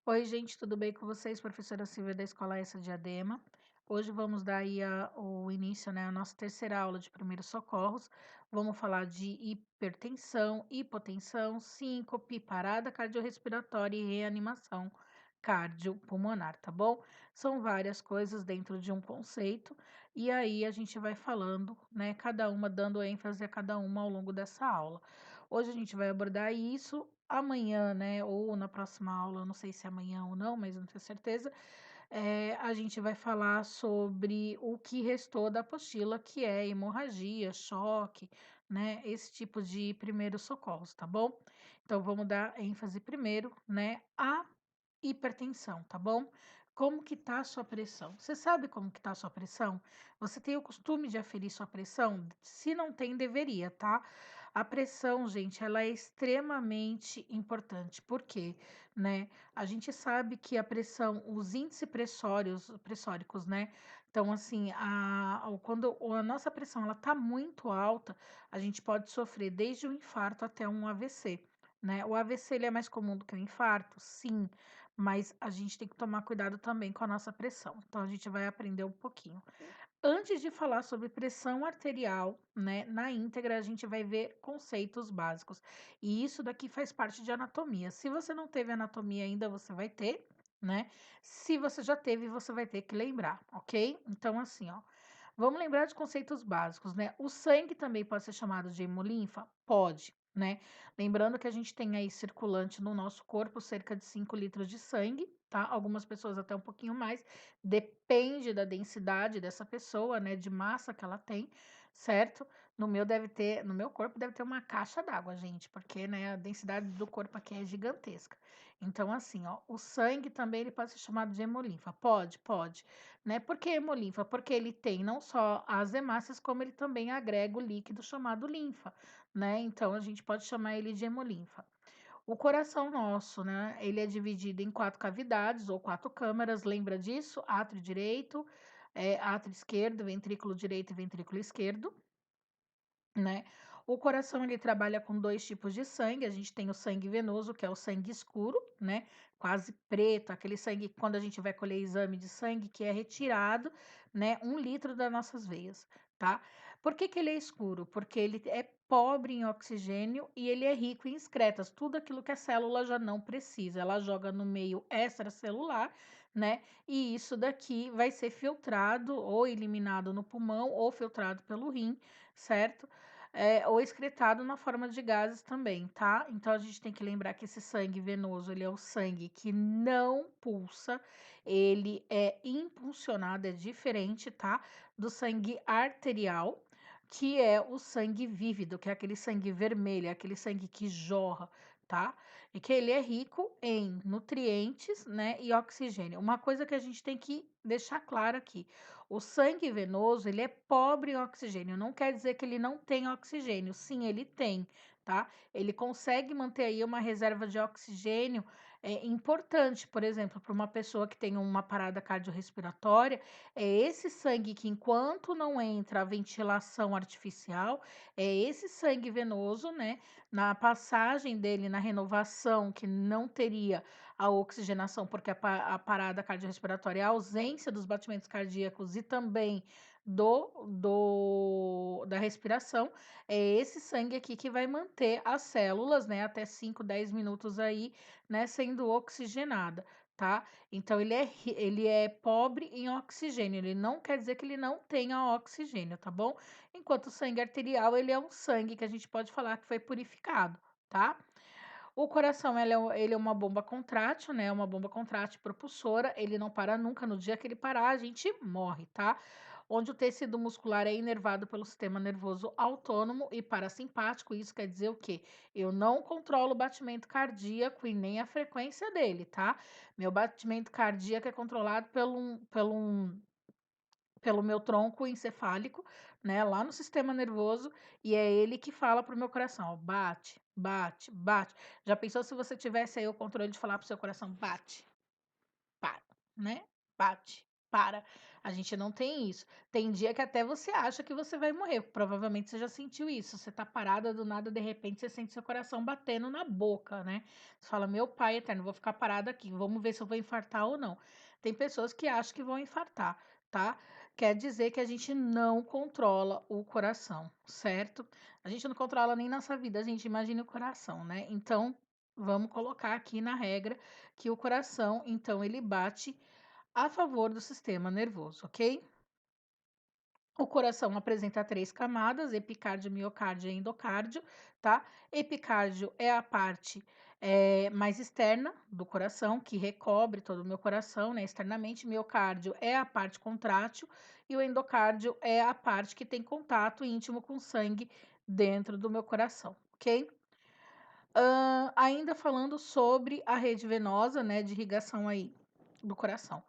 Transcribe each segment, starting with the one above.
Oi, gente, tudo bem com vocês? Professora Silvia da Escola Essa Diadema. Hoje vamos dar aí o início, né, à nossa terceira aula de primeiros socorros. Vamos falar de hipertensão, hipotensão, síncope, parada cardiorrespiratória e reanimação cardiopulmonar, tá bom? São várias coisas dentro de um conceito e aí a gente vai falando, né, cada uma dando ênfase a cada uma ao longo dessa aula. Hoje a gente vai abordar isso. Amanhã, né, ou na próxima aula, eu não sei se é amanhã ou não, mas não tenho certeza, a gente vai falar sobre o que restou da apostila, que é hemorragia, choque, né, esse tipo de primeiros socorros, tá bom? Então, vamos dar ênfase primeiro, né, à hipertensão, tá bom? Como que tá a sua pressão? Você sabe como que tá a sua pressão? Você tem o costume de aferir sua pressão? Se não tem, deveria, tá? A pressão, gente, ela é extremamente importante. Por quê? Né? A gente sabe que a pressão, os índices pressóricos, né? Então, assim, quando a nossa pressão ela tá muito alta, a gente pode sofrer desde o infarto até um AVC, né? O AVC ele é mais comum do que o infarto, sim, mas a gente tem que tomar cuidado também com a nossa pressão. Então, a gente vai aprender um pouquinho. Antes de falar sobre pressão arterial, né, na íntegra, a gente vai ver conceitos básicos. E isso daqui faz parte de anatomia. Se você não teve anatomia ainda, você vai ter, né? Se você já teve, você vai ter que lembrar, ok? Então, assim, ó, vamos lembrar de conceitos básicos, né? O sangue também pode ser chamado de hemolinfa? Pode, né? Lembrando que a gente tem aí circulante no nosso corpo cerca de 5 litros de sangue, tá? Algumas pessoas até um pouquinho mais, depende da densidade dessa pessoa, né? De massa que ela tem, certo? No meu corpo deve ter uma caixa d'água, gente, porque, né, a densidade do corpo aqui é gigantesca. Então, assim, ó, o sangue também ele pode ser chamado de hemolinfa. Pode, pode, né? Por que hemolinfa? Porque ele tem não só as hemácias, como ele também agrega o líquido chamado linfa, né? Então a gente pode chamar ele de hemolinfa. O coração nosso, né? Ele é dividido em 4 cavidades ou 4 câmaras, lembra disso? Átrio direito, átrio esquerdo, ventrículo direito e ventrículo esquerdo, né? O coração ele trabalha com 2 tipos de sangue. A gente tem o sangue venoso, que é o sangue escuro, né? Quase preto, aquele sangue que quando a gente vai colher exame de sangue que é retirado, né? 1 litro das nossas veias, tá? Por que que ele é escuro? Porque ele é pobre em oxigênio e ele é rico em excretas, tudo aquilo que a célula já não precisa. Ela joga no meio extracelular, né? E isso daqui vai ser filtrado ou eliminado no pulmão ou filtrado pelo rim, certo? Ou excretado na forma de gases também, tá? Então a gente tem que lembrar que esse sangue venoso, ele é o sangue que não pulsa, ele é impulsionado, é diferente, tá? Do sangue arterial, que é o sangue vívido, que é aquele sangue vermelho, é aquele sangue que jorra, tá? E que ele é rico em nutrientes, né, e oxigênio. Uma coisa que a gente tem que deixar claro aqui, o sangue venoso, ele é pobre em oxigênio, não quer dizer que ele não tem oxigênio, sim, ele tem, tá? Ele consegue manter aí uma reserva de oxigênio importante, por exemplo, para uma pessoa que tem uma parada cardiorrespiratória, é esse sangue que enquanto não entra a ventilação artificial, é esse sangue venoso, né, na passagem dele, na renovação, que não teria a oxigenação, porque a parada cardiorrespiratória é a ausência dos batimentos cardíacos e também da respiração, é esse sangue aqui que vai manter as células, né, até 5, 10 minutos aí, né, sendo oxigenada, tá? Então ele é pobre em oxigênio, ele não quer dizer que ele não tenha oxigênio, tá bom? Enquanto o sangue arterial, ele é um sangue que a gente pode falar que foi purificado, tá? O coração, ele é uma bomba contrátil, né? Uma bomba contrátil propulsora. Ele não para nunca. No dia que ele parar, a gente morre, tá? Onde o tecido muscular é inervado pelo sistema nervoso autônomo e parasimpático. Isso quer dizer o quê? Eu não controlo o batimento cardíaco e nem a frequência dele, tá? Meu batimento cardíaco é controlado pelo meu tronco encefálico, né, lá no sistema nervoso, e é ele que fala pro meu coração, ó, bate, bate, bate. Já pensou se você tivesse aí o controle de falar pro seu coração, bate, para, né? Bate, para. A gente não tem isso. Tem dia que até você acha que você vai morrer. Provavelmente você já sentiu isso. Você tá parada do nada, de repente você sente seu coração batendo na boca, né? Você fala, meu pai eterno, vou ficar parada aqui. Vamos ver se eu vou infartar ou não. Tem pessoas que acham que vão infartar, tá? Quer dizer que a gente não controla o coração, certo? A gente não controla nem nossa vida, a gente imagina o coração, né? Então, vamos colocar aqui na regra que o coração, então, ele bate a favor do sistema nervoso, ok? O coração apresenta três camadas: epicárdio, miocárdio e endocárdio, tá? Epicárdio é a parte mais externa do coração, que recobre todo o meu coração, né? Externamente, miocárdio é a parte contrátil e o endocárdio é a parte que tem contato íntimo com o sangue dentro do meu coração, ok? Ainda falando sobre a rede venosa, né, de irrigação aí do coração.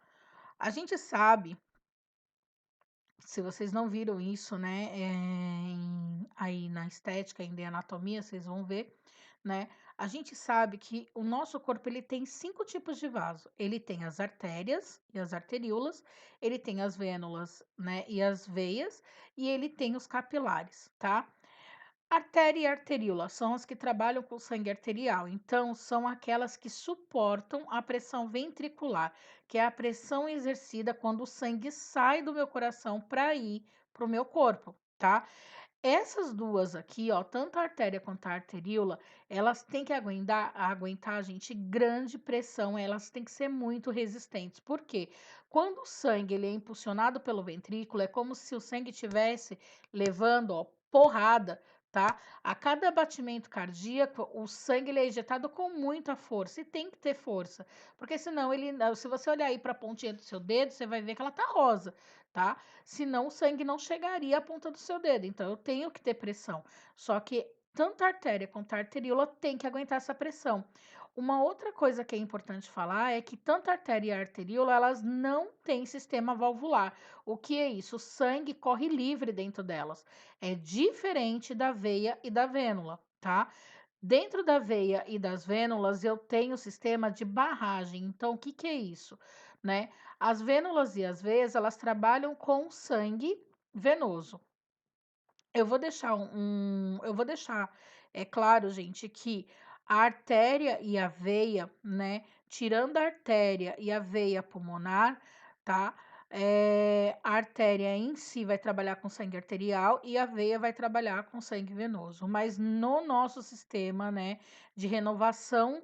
A gente sabe, se vocês não viram isso, né, aí na estética, em anatomia, vocês vão ver, né? A gente sabe que o nosso corpo ele tem 5 tipos de vaso. Ele tem as artérias e as arteríolas, ele tem as vênulas, né, e as veias, e ele tem os capilares, tá? Artéria e arteríola são as que trabalham com sangue arterial, então são aquelas que suportam a pressão ventricular, que é a pressão exercida quando o sangue sai do meu coração para ir para o meu corpo, tá? Essas duas aqui, ó, tanto a artéria quanto a arteríola, elas têm que aguentar, gente, grande pressão, elas têm que ser muito resistentes. Por quê? Quando o sangue ele é impulsionado pelo ventrículo, é como se o sangue estivesse levando, ó, porrada, tá? A cada batimento cardíaco, o sangue ele é injetado com muita força e tem que ter força, porque senão ele, se você olhar aí para a pontinha do seu dedo, você vai ver que ela tá rosa, tá? Senão o sangue não chegaria à ponta do seu dedo. Então eu tenho que ter pressão. Só que tanto a artéria quanto a arteríola tem que aguentar essa pressão. Uma outra coisa que é importante falar é que tanto a artéria e a arteríola, elas não têm sistema valvular. O que é isso? O sangue corre livre dentro delas. É diferente da veia e da vênula, tá? Dentro da veia e das vênulas, eu tenho o sistema de barragem. Então, o que que é isso, né? As vênulas e as veias, elas trabalham com sangue venoso. Eu vou deixar, é claro, gente, que a artéria e a veia, né? Tirando a artéria e a veia pulmonar, tá? A artéria em si vai trabalhar com sangue arterial e a veia vai trabalhar com sangue venoso. Mas no nosso sistema, né, de renovação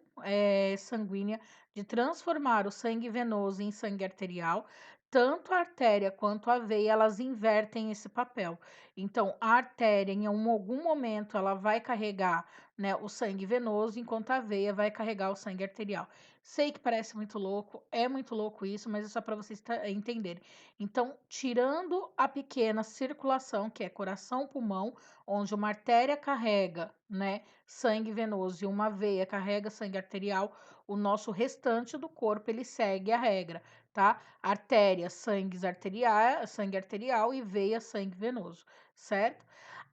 sanguínea, de transformar o sangue venoso em sangue arterial, tanto a artéria quanto a veia, elas invertem esse papel. Então, a artéria, em algum momento, ela vai carregar, né, o sangue venoso, enquanto a veia vai carregar o sangue arterial. Sei que parece muito louco, é muito louco isso, mas é só para vocês entenderem. Então, tirando a pequena circulação, que é coração-pulmão, onde uma artéria carrega, né, sangue venoso e uma veia carrega sangue arterial, o nosso restante do corpo ele segue a regra, tá? Artéria, sangue arterial e veia, sangue venoso, certo?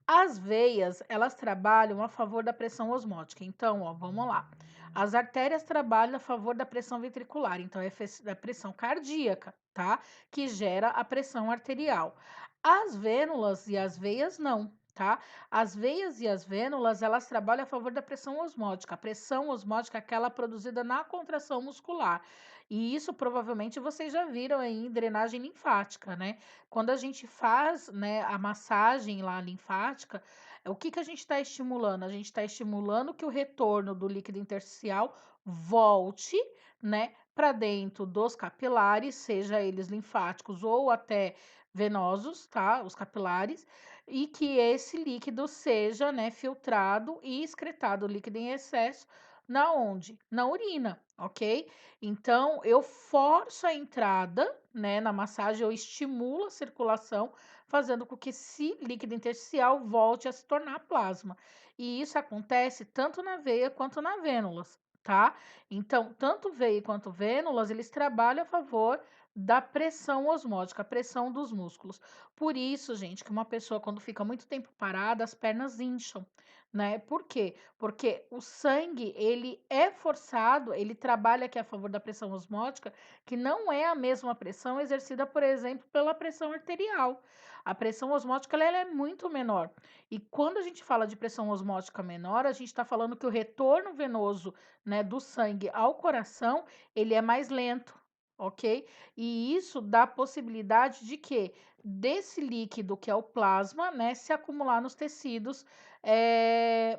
As veias, elas trabalham a favor da pressão osmótica. Então, ó, vamos lá. As artérias trabalham a favor da pressão ventricular, então é da pressão cardíaca, tá? Que gera a pressão arterial. As vênulas e as veias não, tá? As veias e as vênulas, elas trabalham a favor da pressão osmótica. A pressão osmótica é aquela produzida na contração muscular. E isso provavelmente vocês já viram aí em drenagem linfática, né? Quando a gente faz, né, a massagem lá linfática, o que que a gente está estimulando? A gente está estimulando que o retorno do líquido intersticial volte, né, para dentro dos capilares, seja eles linfáticos ou até venosos, tá? Os capilares, e que esse líquido seja, né, filtrado e excretado, o líquido em excesso, na onde? Na urina, ok? Então, eu forço a entrada, né, na massagem, eu estimulo a circulação, fazendo com que esse líquido intersticial volte a se tornar plasma. E isso acontece tanto na veia quanto na vênulas, tá? Então, tanto veia quanto vênulas, eles trabalham a favor da pressão osmótica, a pressão dos músculos. Por isso, gente, que uma pessoa, quando fica muito tempo parada, as pernas incham, né? Por quê? Porque o sangue, ele é forçado, ele trabalha aqui a favor da pressão osmótica, que não é a mesma pressão exercida, por exemplo, pela pressão arterial. A pressão osmótica ela é muito menor. E quando a gente fala de pressão osmótica menor, a gente está falando que o retorno venoso, né, do sangue ao coração, ele é mais lento, ok? E isso dá a possibilidade de que desse líquido que é o plasma, né, se acumular nos tecidos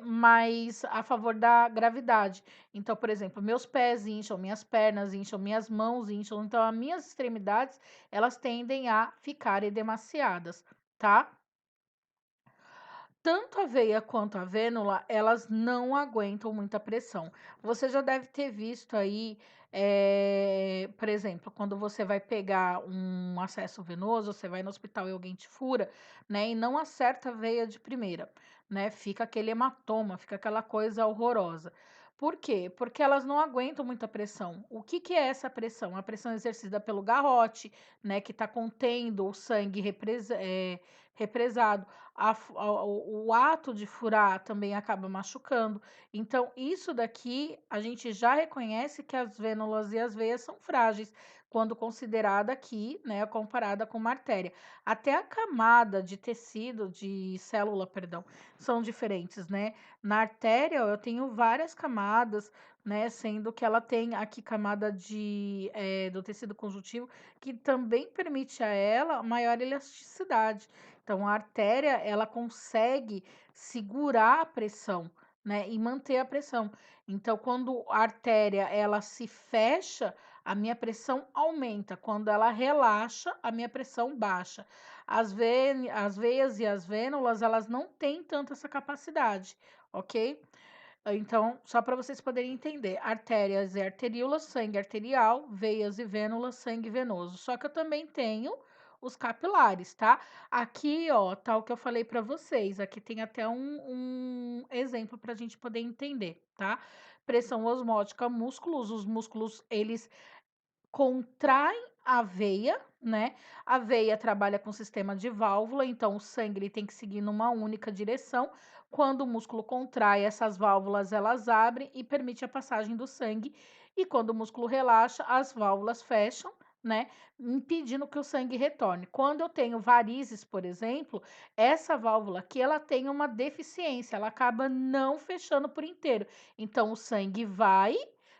mais a favor da gravidade. Então, por exemplo, meus pés incham, minhas pernas incham, minhas mãos incham, então as minhas extremidades, elas tendem a ficar edemaciadas, tá? Tanto a veia quanto a vênula, elas não aguentam muita pressão. Você já deve ter visto aí, por exemplo, quando você vai pegar um acesso venoso, você vai no hospital e alguém te fura, né, e não acerta a veia de primeira, né, fica aquele hematoma, fica aquela coisa horrorosa. Por quê? Porque elas não aguentam muita pressão. O que que é essa pressão? A pressão exercida pelo garrote, né, que está contendo o sangue represado o ato de furar também acaba machucando. Então, isso daqui a gente já reconhece que as vênulas e as veias são frágeis, quando considerada aqui, né, comparada com uma artéria. Até a camada de tecido, de célula, perdão, são diferentes, né? Na artéria, eu tenho várias camadas, né, sendo que ela tem aqui camada do tecido conjuntivo, que também permite a ela maior elasticidade. Então, a artéria, ela consegue segurar a pressão, né, e manter a pressão. Então, quando a artéria, ela se fecha, a minha pressão aumenta. Quando ela relaxa, a minha pressão baixa. As veias e as vênulas, elas não têm tanto essa capacidade, ok? Então, só para vocês poderem entender, artérias e arteríolas, sangue arterial, veias e vênulas, sangue venoso. Só que eu também tenho os capilares, tá? Aqui, ó, tá o que eu falei para vocês. Aqui tem até um exemplo para a gente poder entender, tá? Pressão osmótica, músculos. Os músculos, eles contraem a veia, né? A veia trabalha com sistema de válvula, então o sangue ele tem que seguir numa única direção. Quando o músculo contrai, essas válvulas elas abrem e permite a passagem do sangue. E quando o músculo relaxa, as válvulas fecham, né? Impedindo que o sangue retorne. Quando eu tenho varizes, por exemplo, essa válvula aqui ela tem uma deficiência, ela acaba não fechando por inteiro. Então o sangue vai,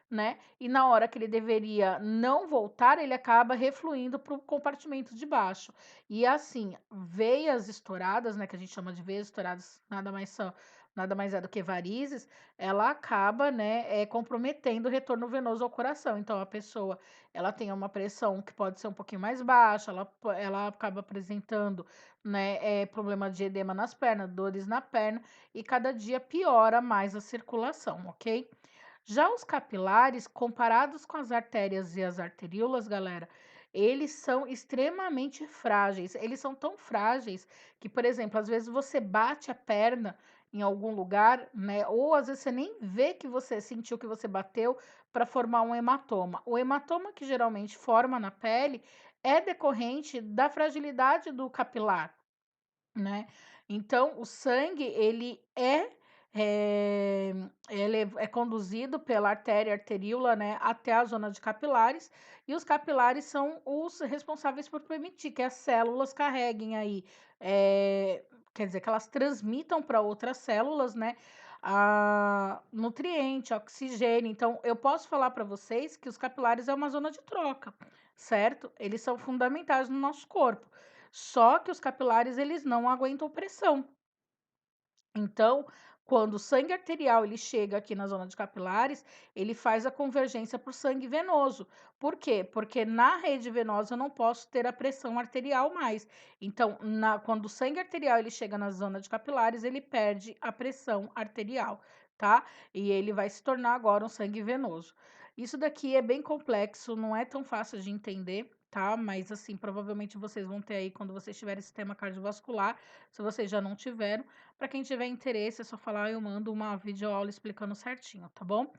né? E na hora que ele deveria não voltar, ele acaba refluindo para o compartimento de baixo. E assim, veias estouradas, né, que a gente chama de veias estouradas, nada mais é do que varizes, ela acaba, né, comprometendo o retorno venoso ao coração. Então a pessoa, ela tem uma pressão que pode ser um pouquinho mais baixa, ela acaba apresentando, né, problema de edema nas pernas, dores na perna, e cada dia piora mais a circulação, ok? Já os capilares, comparados com as artérias e as arteríolas, galera, eles são extremamente frágeis. Eles são tão frágeis que, por exemplo, às vezes você bate a perna em algum lugar, né? Ou às vezes você nem vê que você sentiu que você bateu para formar um hematoma. O hematoma que geralmente forma na pele é decorrente da fragilidade do capilar, né? Então, o sangue, eh, ele é conduzido pela artéria arteríola, né, até a zona de capilares, e os capilares são os responsáveis por permitir que as células carreguem aí, quer dizer, que elas transmitam para outras células, né, a nutriente, oxigênio. Então, eu posso falar para vocês que os capilares é uma zona de troca, certo? Eles são fundamentais no nosso corpo. Só que os capilares eles não aguentam pressão. Então, quando o sangue arterial ele chega aqui na zona de capilares, ele faz a convergência para o sangue venoso. Por quê? Porque na rede venosa eu não posso ter a pressão arterial mais. Então, quando o sangue arterial ele chega na zona de capilares, ele perde a pressão arterial, tá? E ele vai se tornar agora um sangue venoso. Isso daqui é bem complexo, não é tão fácil de entender, tá? Mas assim, provavelmente vocês vão ter aí quando vocês tiverem sistema cardiovascular, se vocês já não tiveram. Para quem tiver interesse, é só falar, eu mando uma videoaula explicando certinho, tá bom?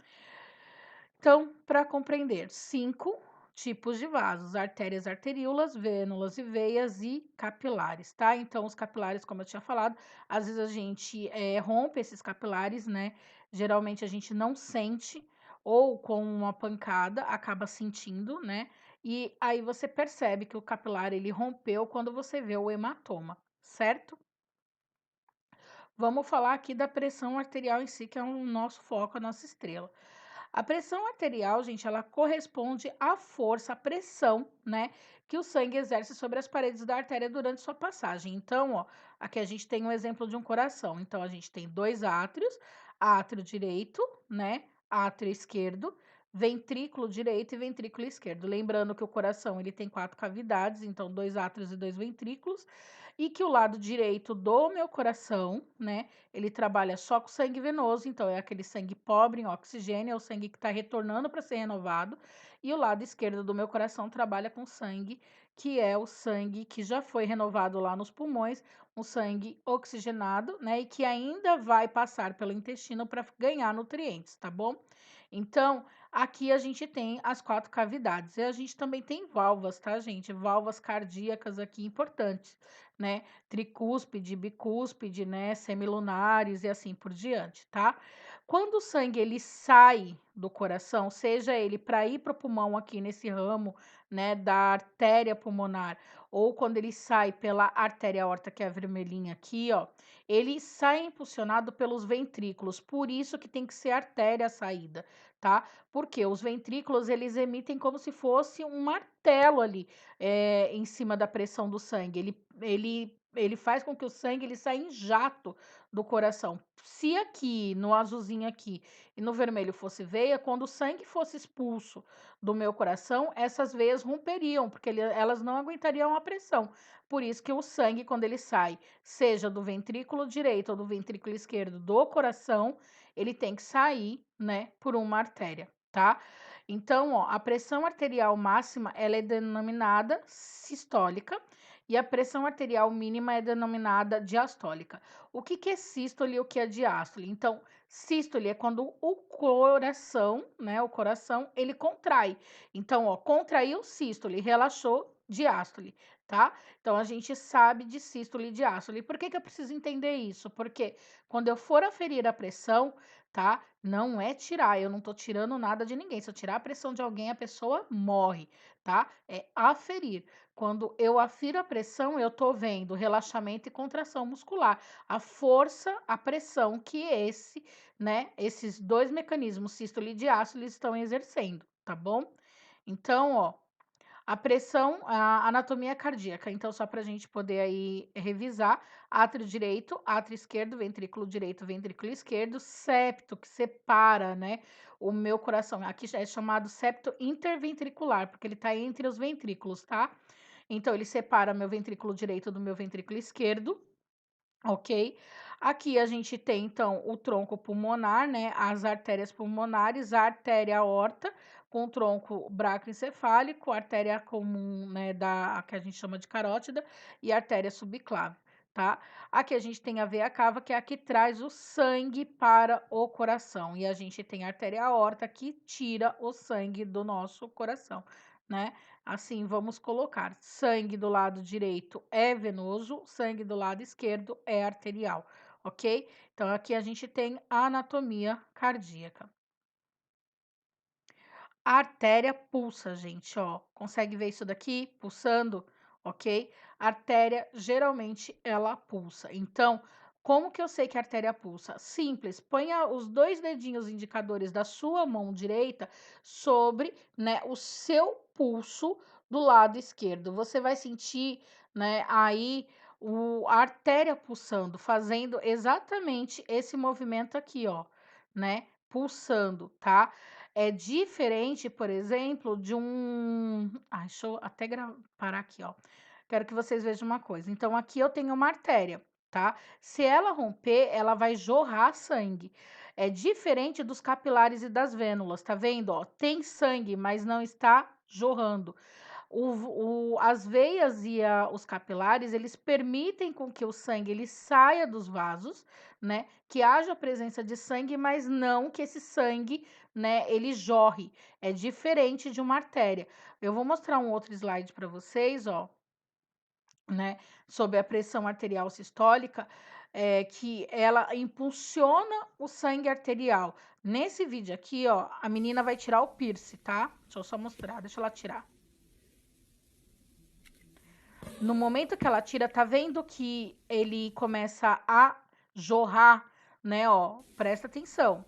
Então, para compreender, 5 tipos de vasos: artérias, arteríolas, vênulas e veias e capilares, tá? Então, os capilares, como eu tinha falado, às vezes a gente rompe esses capilares, né? Geralmente a gente não sente, ou com uma pancada acaba sentindo, né? E aí você percebe que o capilar ele rompeu quando você vê o hematoma, certo? Vamos falar aqui da pressão arterial em si, que é o nosso foco, a nossa estrela. A pressão arterial, gente, ela corresponde à força, à pressão, né, que o sangue exerce sobre as paredes da artéria durante sua passagem. Então, ó, aqui a gente tem um exemplo de um coração. Então, a gente tem dois átrios, átrio direito, né, átrio esquerdo, ventrículo direito e ventrículo esquerdo. Lembrando que o coração, ele tem quatro cavidades, então dois átrios e dois ventrículos, e que o lado direito do meu coração, né, ele trabalha só com sangue venoso, então é aquele sangue pobre em oxigênio, é o sangue que está retornando para ser renovado. E o lado esquerdo do meu coração trabalha com sangue, que é o sangue que já foi renovado lá nos pulmões, um sangue oxigenado, né? E que ainda vai passar pelo intestino para ganhar nutrientes, tá bom? Então, aqui a gente tem as quatro cavidades. E a gente também tem válvulas, tá, gente? Válvulas cardíacas aqui importantes, né? Tricúspide, bicúspide, né, semilunares e assim por diante, tá? Quando o sangue ele sai do coração, seja ele para ir para o pulmão aqui nesse ramo, né, da artéria pulmonar, ou quando ele sai pela artéria aorta, que é a vermelhinha aqui, ó, ele sai impulsionado pelos ventrículos, por isso que tem que ser artéria a saída, tá? Porque os ventrículos, eles emitem como se fosse um martelo ali, em cima da pressão do sangue, ele faz com que o sangue ele saia em jato do coração. Se aqui, no azulzinho aqui e no vermelho fosse veia, quando o sangue fosse expulso do meu coração, essas veias romperiam, porque elas não aguentariam a pressão. Por isso que o sangue, quando ele sai, seja do ventrículo direito ou do ventrículo esquerdo do coração, ele tem que sair, né, por uma artéria, tá? Então, ó, a pressão arterial máxima, ela é denominada sistólica, e a pressão arterial mínima é denominada diastólica. O que é sístole e o que é diástole? Então, sístole é quando o coração, né, o coração, ele contrai. Então, ó, contraiu sístole, relaxou diástole, tá? Então, a gente sabe de sístole e diástole. Por que eu preciso entender isso? Porque quando eu for aferir a pressão, tá? Não é tirar, eu não tô tirando nada de ninguém. Se eu tirar a pressão de alguém, a pessoa morre, tá? É aferir. Quando eu afiro a pressão, eu tô vendo relaxamento e contração muscular. A força, a pressão que né, esses dois mecanismos, sístole e diástole, estão exercendo, tá bom? Então, ó, a pressão, a anatomia cardíaca. Então, só para a gente poder aí revisar: átrio direito, átrio esquerdo, ventrículo direito, ventrículo esquerdo, septo, que separa, né, o meu coração. Aqui é chamado septo interventricular, porque ele está entre os ventrículos, tá? Então, ele separa meu ventrículo direito do meu ventrículo esquerdo, ok? Aqui a gente tem, então, o tronco pulmonar, né? As artérias pulmonares, a artéria aorta, com o tronco braquiocefálico, a artéria comum, né, que a gente chama de carótida, e a artéria subclave, tá? Aqui a gente tem a veia cava, que é a que traz o sangue para o coração, e a gente tem a artéria aorta, que tira o sangue do nosso coração, né? Assim, vamos colocar: sangue do lado direito é venoso, sangue do lado esquerdo é arterial, ok? Então, aqui a gente tem a anatomia cardíaca. A artéria pulsa, gente, ó. Consegue ver isso daqui? Pulsando, ok? A artéria, geralmente, ela pulsa. Então, como que eu sei que a artéria pulsa? Simples, ponha os dois dedinhos indicadores da sua mão direita sobre, né, o seu pulso do lado esquerdo. Você vai sentir, né, aí a artéria pulsando, fazendo exatamente esse movimento aqui, ó, né? Pulsando, tá? É diferente, por exemplo, de um. Ai, deixa eu até parar aqui, ó. Quero que vocês vejam uma coisa. Então, aqui eu tenho uma artéria, tá? Se ela romper, ela vai jorrar sangue. É diferente dos capilares e das vênulas, tá vendo? Ó, tem sangue, mas não está jorrando. As veias e os capilares, eles permitem com que o sangue ele saia dos vasos, né? Que haja presença de sangue, mas não que esse sangue, né, ele jorre. É diferente de uma artéria. Eu vou mostrar um outro slide para vocês, ó, né, sobre a pressão arterial sistólica, que ela impulsiona o sangue arterial. Nesse vídeo aqui, ó, a menina vai tirar o piercing, tá? Deixa eu só mostrar, deixa ela tirar. No momento que ela tira, tá vendo que ele começa a jorrar, né, ó? Presta atenção.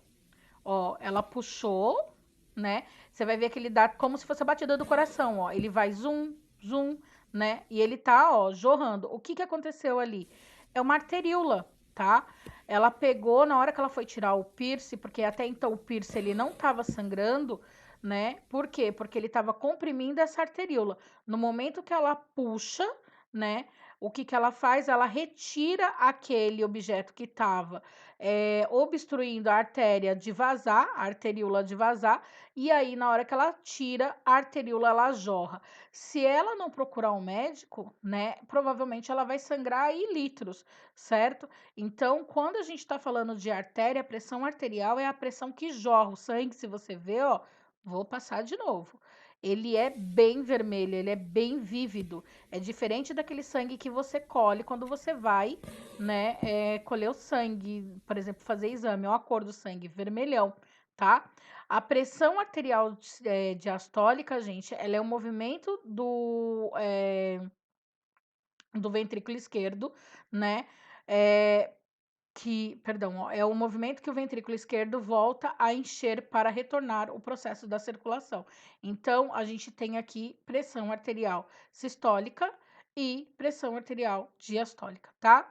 Ó, ela puxou, né? Você vai ver que ele dá como se fosse a batida do coração, ó. Ele vai zoom, zoom, né? E ele tá, ó, jorrando. O que que aconteceu ali? É uma arteríola, tá? Ela pegou na hora que ela foi tirar o piercing, porque até então o piercing ele não tava sangrando, né? Por quê? Porque ele tava comprimindo essa arteríola. No momento que ela puxa, né? O que que ela faz? Ela retira aquele objeto que estava obstruindo a artéria de vazar, a arteríola de vazar, e aí na hora que ela tira, a arteríola ela jorra. Se ela não procurar um médico, né, provavelmente ela vai sangrar aí litros, certo? Então, quando a gente está falando de artéria, a pressão arterial é a pressão que jorra o sangue, se você vê, ó, vou passar de novo. Ele é bem vermelho, ele é bem vívido. É diferente daquele sangue que você colhe quando você vai, né, colher o sangue, por exemplo, fazer exame, é uma cor do sangue vermelhão, tá? A pressão arterial diastólica, gente, ela é um movimento do ventrículo esquerdo, né? Perdão, ó, é o movimento que o ventrículo esquerdo volta a encher para retornar o processo da circulação. Então, a gente tem aqui pressão arterial sistólica e pressão arterial diastólica, tá?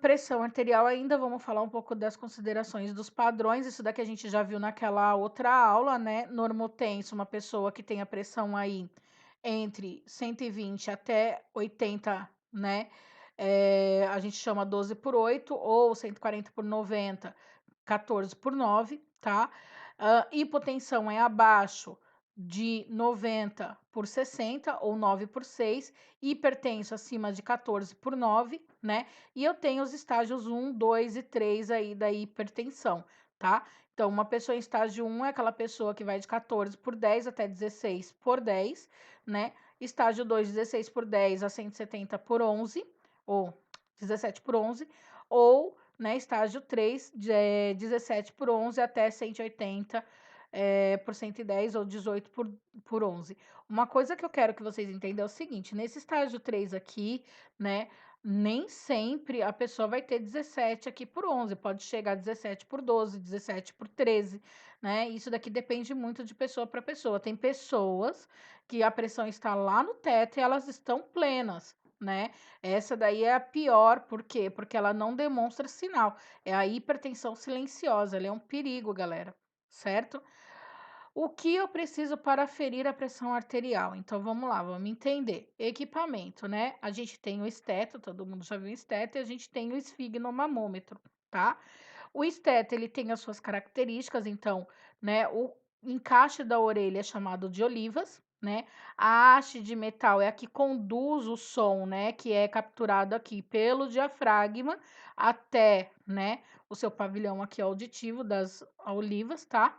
Pressão arterial ainda, vamos falar um pouco das considerações dos padrões, isso daqui a gente já viu naquela outra aula, né? Normotenso, uma pessoa que tem a pressão aí entre 120 até 80, né? A gente chama 12 por 8 ou 140 por 90, 14 por 9, tá? Hipotensão é abaixo de 90 por 60 ou 9 por 6, hipertenso acima de 14 por 9, né? E eu tenho os estágios 1, 2 e 3 aí da hipertensão, tá? Então, uma pessoa em estágio 1 é aquela pessoa que vai de 14 por 10 até 16 por 10, né? Estágio 2, 16 por 10 a 170 por 11, ou 17 por 11, ou, né, estágio 3, 17 por 11 até 180 por 110 ou 18 por 11. Uma coisa que eu quero que vocês entendam é o seguinte, nesse estágio 3 aqui, né, nem sempre a pessoa vai ter 17 aqui por 11, pode chegar a 17 por 12, 17 por 13, né? Isso daqui depende muito de pessoa para pessoa. Tem pessoas que a pressão está lá no teto e elas estão plenas, né? Essa daí é a pior, por quê? Porque ela não demonstra sinal. É a hipertensão silenciosa, ela é um perigo, galera, certo? O que eu preciso para aferir a pressão arterial? Então vamos lá, vamos entender. Equipamento, né? A gente tem o esteto, todo mundo já viu o esteto, e a gente tem o esfignomamômetro, tá? O esteto, ele tem as suas características, então, né, o encaixe da orelha é chamado de olivas, né? A haste de metal é a que conduz o som, né, que é capturado aqui pelo diafragma até, né, o seu pavilhão aqui auditivo das olivas, tá?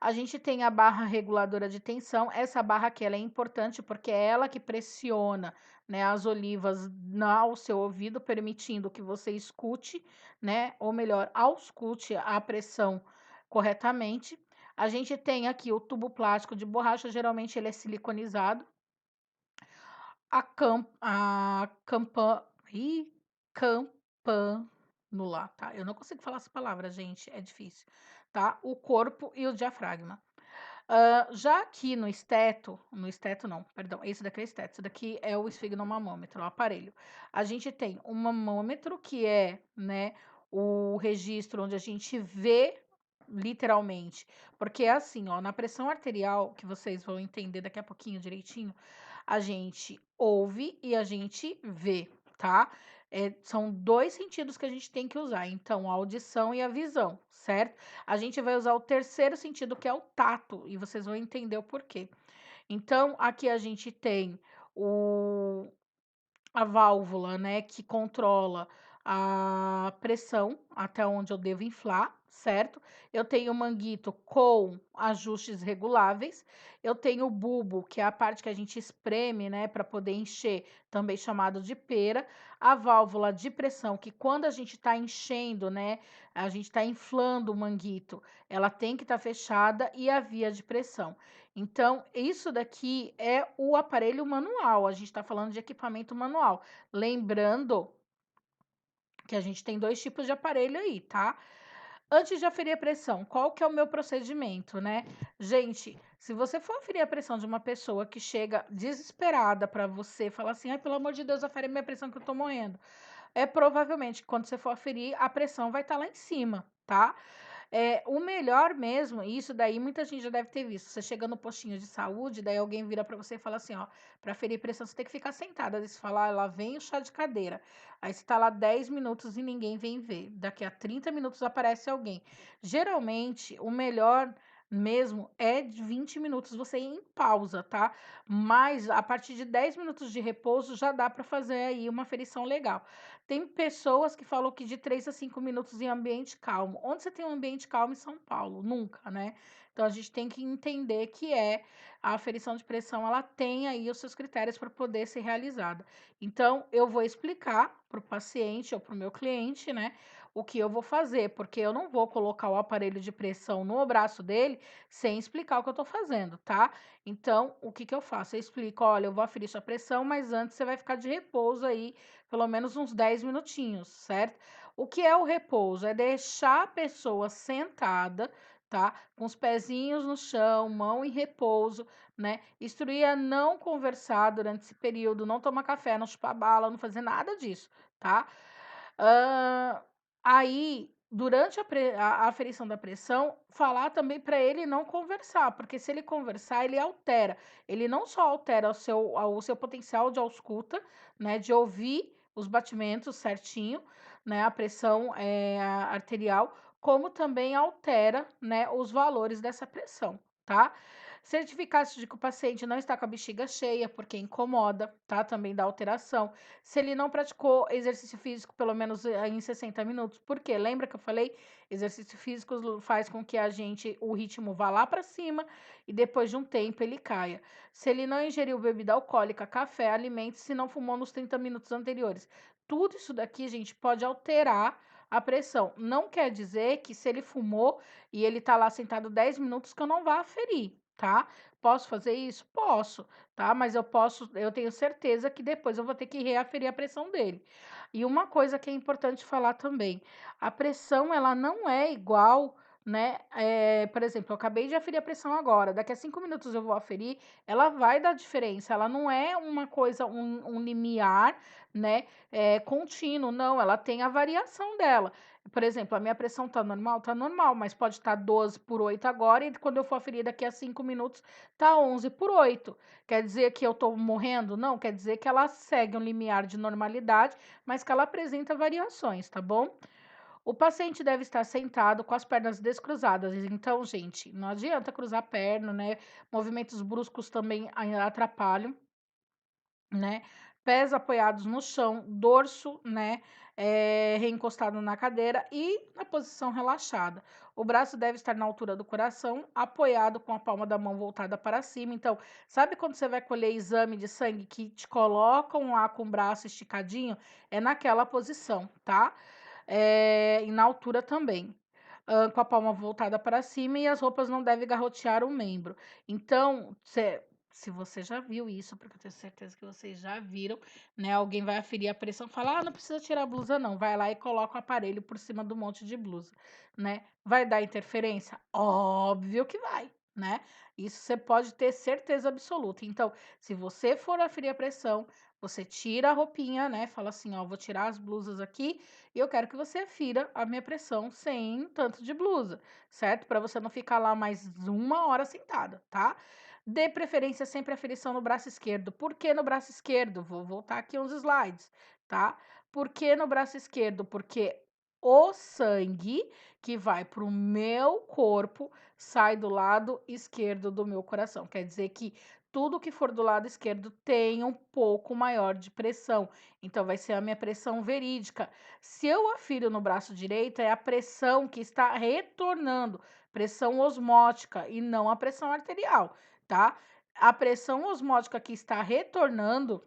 A gente tem a barra reguladora de tensão. Essa barra aqui ela é importante porque é ela que pressiona, né, as olivas ao seu ouvido, permitindo que você escute, né, ou melhor, auscute a pressão corretamente. A gente tem aqui o tubo plástico de borracha, geralmente ele é siliconizado. A campanula, tá? Eu não consigo falar essa palavra, gente, é difícil, tá? O corpo e o diafragma. Já aqui no esteto não, perdão, esse daqui é esteto, esse daqui é o esfignomamômetro, o aparelho. A gente tem um mamômetro que é, né, o registro onde a gente vê literalmente, porque é assim, ó, na pressão arterial, que vocês vão entender daqui a pouquinho direitinho, a gente ouve e a gente vê, tá? São dois sentidos que a gente tem que usar, então a audição e a visão, certo? A gente vai usar o terceiro sentido, que é o tato, e vocês vão entender o porquê. Então, aqui a gente tem o a válvula, né, que controla a pressão até onde eu devo inflar, certo? Eu tenho o manguito com ajustes reguláveis. Eu tenho o bulbo, que é a parte que a gente espreme, né, para poder encher, também chamado de pera. A válvula de pressão, que quando a gente está enchendo, né, a gente está inflando o manguito, ela tem que estar fechada e a via de pressão. Então, isso daqui é o aparelho manual, a gente está falando de equipamento manual. Lembrando que a gente tem dois tipos de aparelho aí, tá? Antes de aferir a pressão, qual que é o meu procedimento, né? Gente, se você for aferir a pressão de uma pessoa que chega desesperada para você, fala assim, ai, pelo amor de Deus, afere minha pressão que eu tô morrendo. É provavelmente, quando você for aferir, a pressão vai estar lá em cima, tá? O melhor mesmo, isso daí muita gente já deve ter visto. Você chega no postinho de saúde, daí alguém vira para você e fala assim, ó, para ferir pressão você tem que ficar sentada. Daí você fala, ah, lá vem o chá de cadeira. Aí você tá lá 10 minutos e ninguém vem ver. Daqui a 30 minutos aparece alguém. Geralmente, o melhor mesmo é de 20 minutos você ir em pausa, tá? Mas a partir de 10 minutos de repouso já dá para fazer aí uma ferição legal. Tem pessoas que falam que de 3 a 5 minutos em ambiente calmo. Onde você tem um ambiente calmo em São Paulo? Nunca, né? Então a gente tem que entender que a aferição de pressão, ela tem aí os seus critérios para poder ser realizada. Então eu vou explicar para o paciente ou para o meu cliente, né, o que eu vou fazer, porque eu não vou colocar o aparelho de pressão no braço dele sem explicar o que eu estou fazendo, tá? Então, o que eu faço? Eu explico, olha, eu vou aferir sua pressão, mas antes você vai ficar de repouso aí pelo menos uns 10 minutinhos, certo? O que é o repouso? É deixar a pessoa sentada, tá? Com os pezinhos no chão, mão em repouso, né? Instruir a não conversar durante esse período, não tomar café, não chupar bala, não fazer nada disso, tá? Hã, aí, durante a aferição da pressão, falar também para ele não conversar, porque se ele conversar, ele altera. Ele não só altera o seu potencial de ausculta, né, de ouvir os batimentos certinho, né, a pressão arterial, como também altera, né, os valores dessa pressão, tá? Certificar-se de que o paciente não está com a bexiga cheia, porque incomoda, tá? Também dá alteração. Se ele não praticou exercício físico pelo menos em 60 minutos, por quê? Lembra que eu falei? Exercício físico faz com que o ritmo vá lá para cima e depois de um tempo ele caia. Se ele não ingeriu bebida alcoólica, café, alimentos, se não fumou nos 30 minutos anteriores. Tudo isso daqui, gente, pode alterar a pressão. Não quer dizer que se ele fumou e ele tá lá sentado 10 minutos que eu não vá aferir, tá? Posso fazer isso? Posso, tá? Mas eu tenho certeza que depois eu vou ter que reaferir a pressão dele. E uma coisa que é importante falar também, a pressão ela não é igual, né? Por exemplo, eu acabei de aferir a pressão agora, daqui a 5 minutos eu vou aferir, ela vai dar diferença, ela não é uma coisa, um limiar, né? Contínuo, não, ela tem a variação dela. Por exemplo, a minha pressão tá normal, mas pode estar 12 por 8 agora, e quando eu for aferir daqui a 5 minutos, tá 11 por 8. Quer dizer que eu tô morrendo? Não, quer dizer que ela segue um limiar de normalidade, mas que ela apresenta variações, tá bom? O paciente deve estar sentado com as pernas descruzadas. Então, gente, não adianta cruzar a perna, né? Movimentos bruscos também atrapalham, né? Pés apoiados no chão, dorso, né? Reencostado na cadeira e na posição relaxada. O braço deve estar na altura do coração, apoiado com a palma da mão voltada para cima. Então, sabe quando você vai colher exame de sangue que te colocam lá com o braço esticadinho? É naquela posição, tá? E na altura também. Com a palma voltada para cima e as roupas não devem garrotear o membro. Então, se você já viu isso, porque eu tenho certeza que vocês já viram, né? Alguém vai aferir a pressão e fala: ah, não precisa tirar a blusa, não. Vai lá e coloca o aparelho por cima do monte de blusa, né? Vai dar interferência? Óbvio que vai, né? Isso você pode ter certeza absoluta. Então, se você for aferir a pressão, você tira a roupinha, né? Fala assim: ó, vou tirar as blusas aqui e eu quero que você afira a minha pressão sem tanto de blusa, certo? Para você não ficar lá mais 1 hora sentada, tá? Dê preferência sempre à aferição no braço esquerdo. Por que no braço esquerdo? Vou voltar aqui uns slides, tá? Por que no braço esquerdo? Porque o sangue que vai para o meu corpo sai do lado esquerdo do meu coração. Quer dizer que tudo que for do lado esquerdo tem um pouco maior de pressão. Então, vai ser a minha pressão verídica. Se eu afiro no braço direito, é a pressão que está retornando, pressão osmótica e não a pressão arterial, tá? A pressão osmótica que está retornando,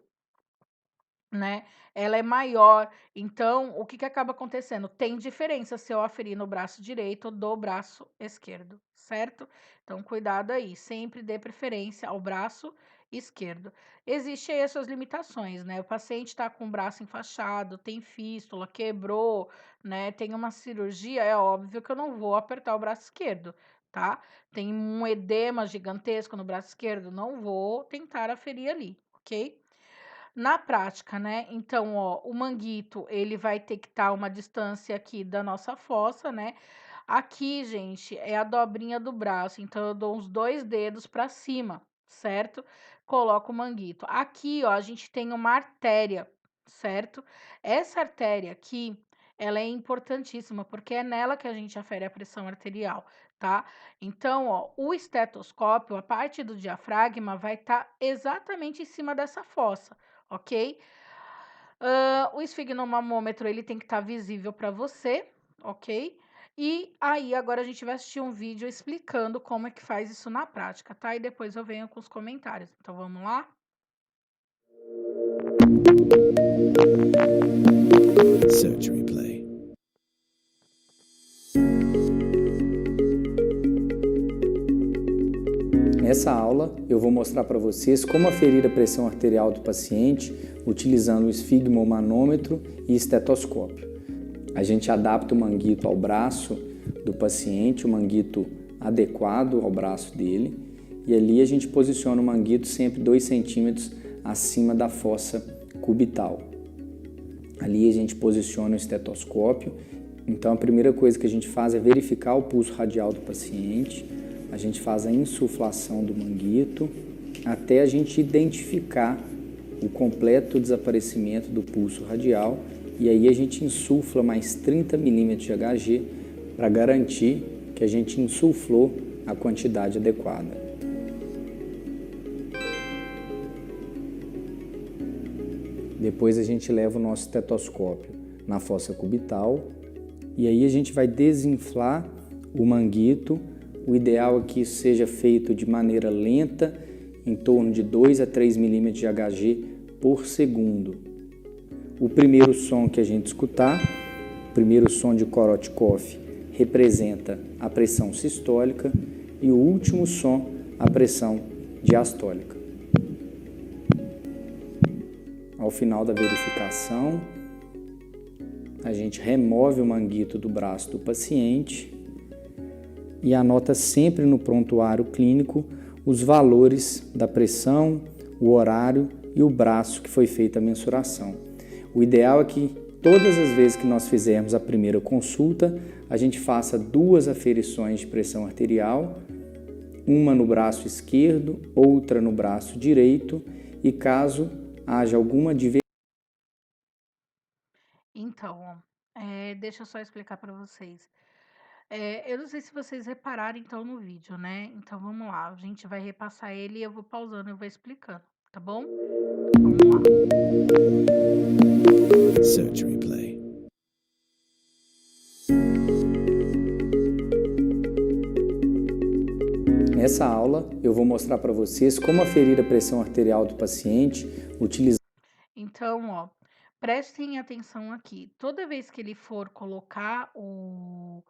né, ela é maior. Então, o que que acaba acontecendo? Tem diferença se eu aferir no braço direito ou do braço esquerdo, certo? Então, cuidado aí, sempre dê preferência ao braço esquerdo. Existem aí as suas limitações, né? O paciente está com o braço enfaixado, tem fístula, quebrou, né? Tem uma cirurgia, é óbvio que eu não vou apertar o braço esquerdo, tá? Tem um edema gigantesco no braço esquerdo, não vou tentar aferir ali, ok? Na prática, né, então, ó, o manguito, ele vai ter que estar uma distância aqui da nossa fossa, né. Aqui, gente, é a dobrinha do braço, então eu dou uns 2 dedos para cima, certo? Coloco o manguito. Aqui, ó, a gente tem uma artéria, certo? Essa artéria aqui, ela é importantíssima, porque é nela que a gente afere a pressão arterial, tá? Então, ó, o estetoscópio, a parte do diafragma, vai estar exatamente em cima dessa fossa, ok? O esfigmomamômetro, ele tem que estar visível para você, ok? E aí, agora a gente vai assistir um vídeo explicando como é que faz isso na prática, tá? E depois eu venho com os comentários. Então, vamos lá? Surgery Play. Nessa aula, eu vou mostrar para vocês como aferir a pressão arterial do paciente utilizando o esfigmomanômetro e estetoscópio. A gente adapta o manguito ao braço do paciente, o manguito adequado ao braço dele, e ali a gente posiciona o manguito sempre 2 centímetros acima da fossa cubital. Ali a gente posiciona o estetoscópio. Então a primeira coisa que a gente faz é verificar o pulso radial do paciente. A gente faz a insuflação do manguito até a gente identificar o completo desaparecimento do pulso radial, e aí a gente insufla mais 30 milímetros de Hg para garantir que a gente insuflou a quantidade adequada. Depois a gente leva o nosso estetoscópio na fossa cubital e aí a gente vai desinflar o manguito. O ideal é que isso seja feito de maneira lenta, em torno de 2 a 3 milímetros de Hg por segundo. O primeiro som que a gente escutar, o primeiro som de Korotkoff, representa a pressão sistólica e o último som, a pressão diastólica. Ao final da verificação, a gente remove o manguito do braço do paciente e anota sempre no prontuário clínico os valores da pressão, o horário e o braço que foi feita a mensuração. O ideal é que todas as vezes que nós fizermos a primeira consulta, a gente faça 2 aferições de pressão arterial, uma no braço esquerdo, outra no braço direito, e caso haja alguma divergência. Então, deixa eu só explicar para vocês. Eu não sei se vocês repararam, então, no vídeo, né? Então, vamos lá. A gente vai repassar ele e eu vou pausando e vou explicando, tá bom? Vamos lá. Surgery Play. Nessa aula, eu vou mostrar para vocês como aferir a pressão arterial do paciente utilizando. Então, ó, prestem atenção aqui. Toda vez que ele for colocar o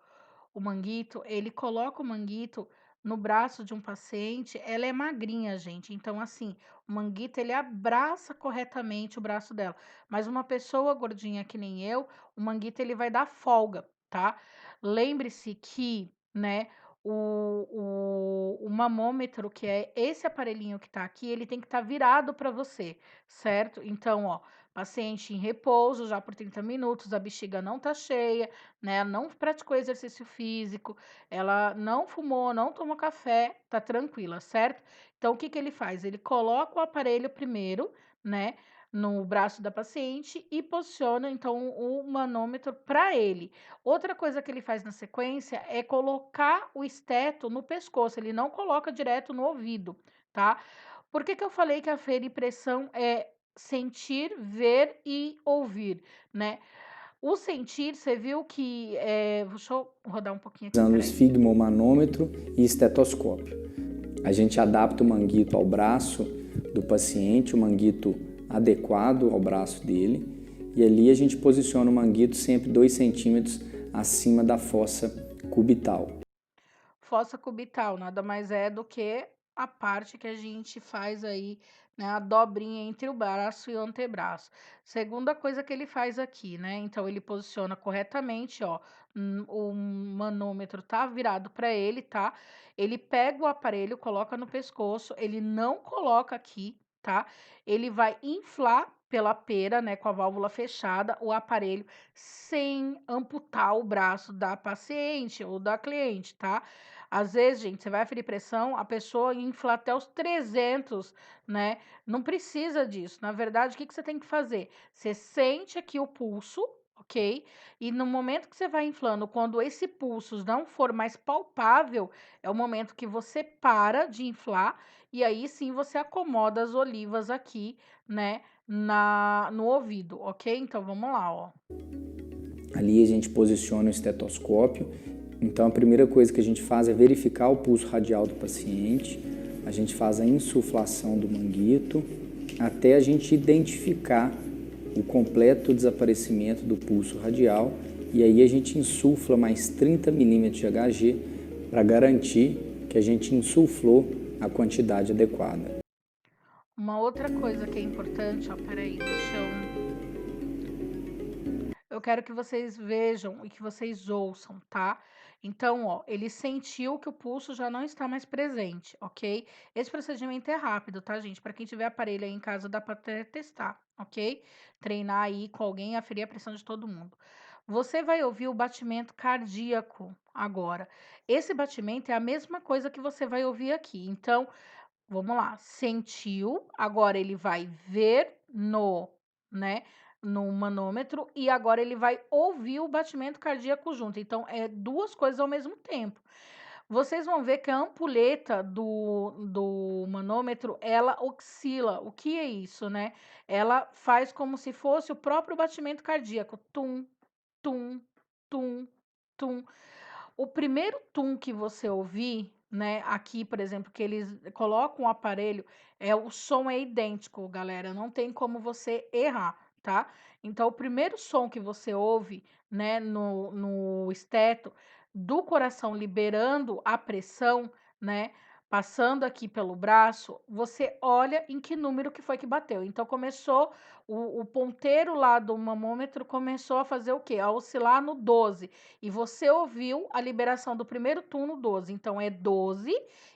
manguito, ele coloca o manguito no braço de um paciente. Ela é magrinha, gente. Então, assim, o manguito ele abraça corretamente o braço dela. Mas uma pessoa gordinha que nem eu, o manguito ele vai dar folga, tá? Lembre-se que, né, o mamômetro, que é esse aparelhinho que tá aqui, ele tem que estar virado para você, certo? Então, ó, paciente em repouso já por 30 minutos, a bexiga não tá cheia, né? Não praticou exercício físico, ela não fumou, não tomou café, tá tranquila, certo? Então, o que que ele faz? Ele coloca o aparelho primeiro, né, no braço da paciente e posiciona então o manômetro para ele. Outra coisa que ele faz na sequência é colocar o esteto no pescoço, ele não coloca direto no ouvido, tá? Por que que eu falei que a feripressão é sentir, ver e ouvir, né? O sentir, você viu que deixa eu rodar um pouquinho aqui, Usando o peraí. esfigmomanômetro e estetoscópio. A gente adapta o manguito ao braço do paciente, o manguito adequado ao braço dele, e ali a gente posiciona o manguito sempre 2 centímetros acima da fossa cubital. Fossa cubital nada mais é do que a parte que a gente faz aí, né, a dobrinha entre o braço e o antebraço. Segunda coisa que ele faz aqui, né? Então ele posiciona corretamente, ó, o manômetro tá virado para ele, tá? Ele pega o aparelho, coloca no pescoço, ele não coloca aqui, tá? Ele vai inflar pela pera, né, com a válvula fechada, o aparelho sem amputar o braço da paciente ou da cliente, tá? Às vezes, gente, você vai aferir pressão, a pessoa infla até os 300, né? Não precisa disso. Na verdade, o que que você tem que fazer? Você sente aqui o pulso, ok? E no momento que você vai inflando, quando esse pulso não for mais palpável, é o momento que você para de inflar e aí sim você acomoda as olivas aqui, né, no ouvido, ok? Então vamos lá, ó. Ali a gente posiciona o estetoscópio. Então a primeira coisa que a gente faz é verificar o pulso radial do paciente. A gente faz a insuflação do manguito até a gente identificar o completo desaparecimento do pulso radial, e aí a gente insufla mais 30 milímetros de Hg para garantir que a gente insuflou a quantidade adequada. Uma outra coisa que é importante, ó, peraí, deixa eu quero que vocês vejam e que vocês ouçam, tá? Então, ó, ele sentiu que o pulso já não está mais presente, ok? Esse procedimento é rápido, tá, gente? Para quem tiver aparelho aí em casa, dá para até testar, ok? Treinar aí com alguém, aferir a pressão de todo mundo. Você vai ouvir o batimento cardíaco agora. Esse batimento é a mesma coisa que você vai ouvir aqui. Então, vamos lá, sentiu, agora ele vai ver né, no manômetro e agora ele vai ouvir o batimento cardíaco junto. Então, é duas coisas ao mesmo tempo. Vocês vão ver que a ampulheta do manômetro, ela oscila. O que é isso, né? Ela faz como se fosse o próprio batimento cardíaco. Tum, tum, tum, tum. O primeiro tum que você ouvir, né, aqui, por exemplo, que eles colocam o aparelho, o som é idêntico, galera, não tem como você errar, tá? Então, o primeiro som que você ouve, né, no esteto, do coração liberando a pressão, né, passando aqui pelo braço, você olha em que número que foi que bateu. Então, começou, o ponteiro lá do mamômetro começou a fazer o quê? A oscilar no 12. E você ouviu a liberação do primeiro tum no 12. Então, é 12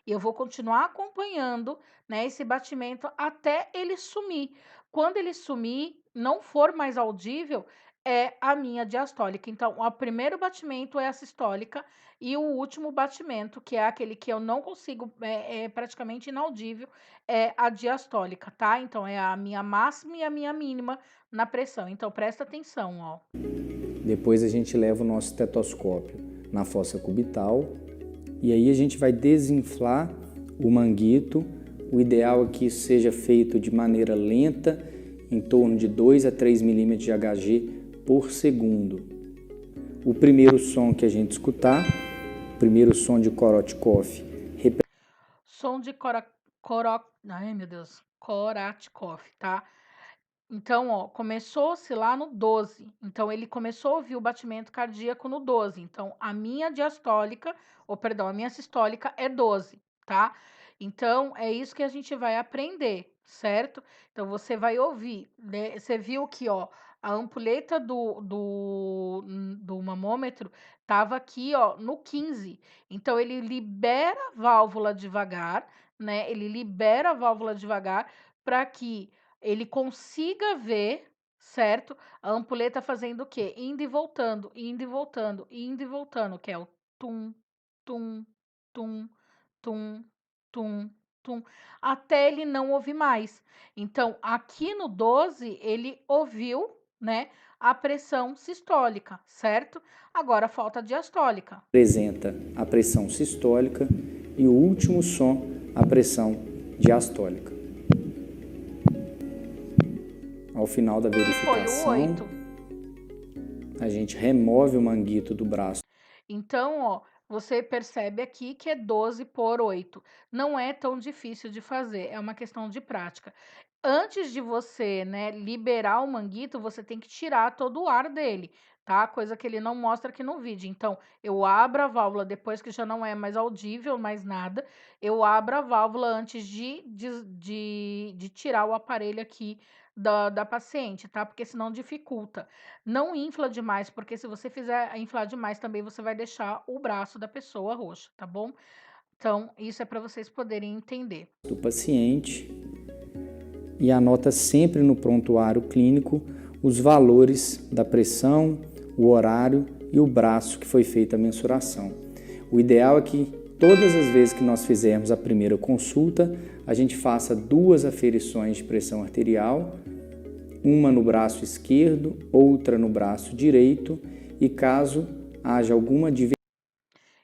e eu vou continuar acompanhando, né, esse batimento até ele sumir. Quando ele sumir, não for mais audível, é a minha diastólica. Então, o primeiro batimento é a sistólica e o último batimento, que é aquele que eu não consigo, é praticamente inaudível, é a diastólica, tá? Então, é a minha máxima e a minha mínima na pressão. Então, presta atenção, ó. Depois a gente leva o nosso estetoscópio na fossa cubital e aí a gente vai desinflar o manguito. O ideal é que isso seja feito de maneira lenta, em torno de 2 a 3 milímetros de Hg por segundo. O primeiro som que a gente escutar, o primeiro som de Korotkov. Som de ai, meu Deus, Koratkov, tá? Então, ó, começou-se lá no 12. Então, ele começou a ouvir o batimento cardíaco no 12. Então, a minha diastólica, ou perdão, a minha sistólica é 12, tá? Então, é isso que a gente vai aprender, certo? Então, você vai ouvir, né? Você viu que, ó, a ampulheta do mamômetro tava aqui, ó, no 15. Então, ele libera a válvula devagar, né? Ele libera a válvula devagar para que ele consiga ver, certo? A ampulheta fazendo o quê? Indo e voltando, indo e voltando, indo e voltando, que é o tum, tum, tum, tum, tum, tum, até ele não ouvir mais. Então, aqui no 12, ele ouviu, né, a pressão sistólica, certo? Agora falta a diastólica. Apresenta a pressão sistólica e o último som, a pressão diastólica. Ao final da que foi o verificação, 8. a gente remove o manguito do braço. Então, ó, você percebe aqui que é 12 por 8. Não é tão difícil de fazer, é uma questão de prática. Antes de você, né, liberar o manguito, você tem que tirar todo o ar dele, tá? Coisa que ele não mostra aqui no vídeo. Então, eu abro a válvula depois que já não é mais audível, mais nada. Eu abro a válvula antes de tirar o aparelho aqui da paciente, tá? Porque senão dificulta. Não infla demais, porque se você fizer inflar demais também você vai deixar o braço da pessoa roxo, tá bom? Então, isso é para vocês poderem entender. Do paciente e anota sempre no prontuário clínico os valores da pressão, o horário e o braço que foi feita a mensuração. O ideal é que todas as vezes que nós fizermos a primeira consulta, a gente faça 2 aferições de pressão arterial, uma no braço esquerdo, outra no braço direito, e caso haja alguma divergência.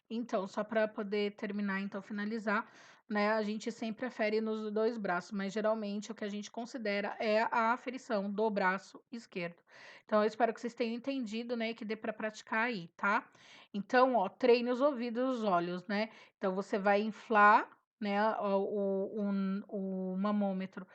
Então, só para poder terminar, então finalizar, né? A gente sempre afere nos 2 braços, mas geralmente o que a gente considera é a aferição do braço esquerdo. Então, eu espero que vocês tenham entendido, né? Que dê para praticar aí, tá? Então, ó, treine os ouvidos e os olhos, né? Então, você vai inflar, né? O manômetro,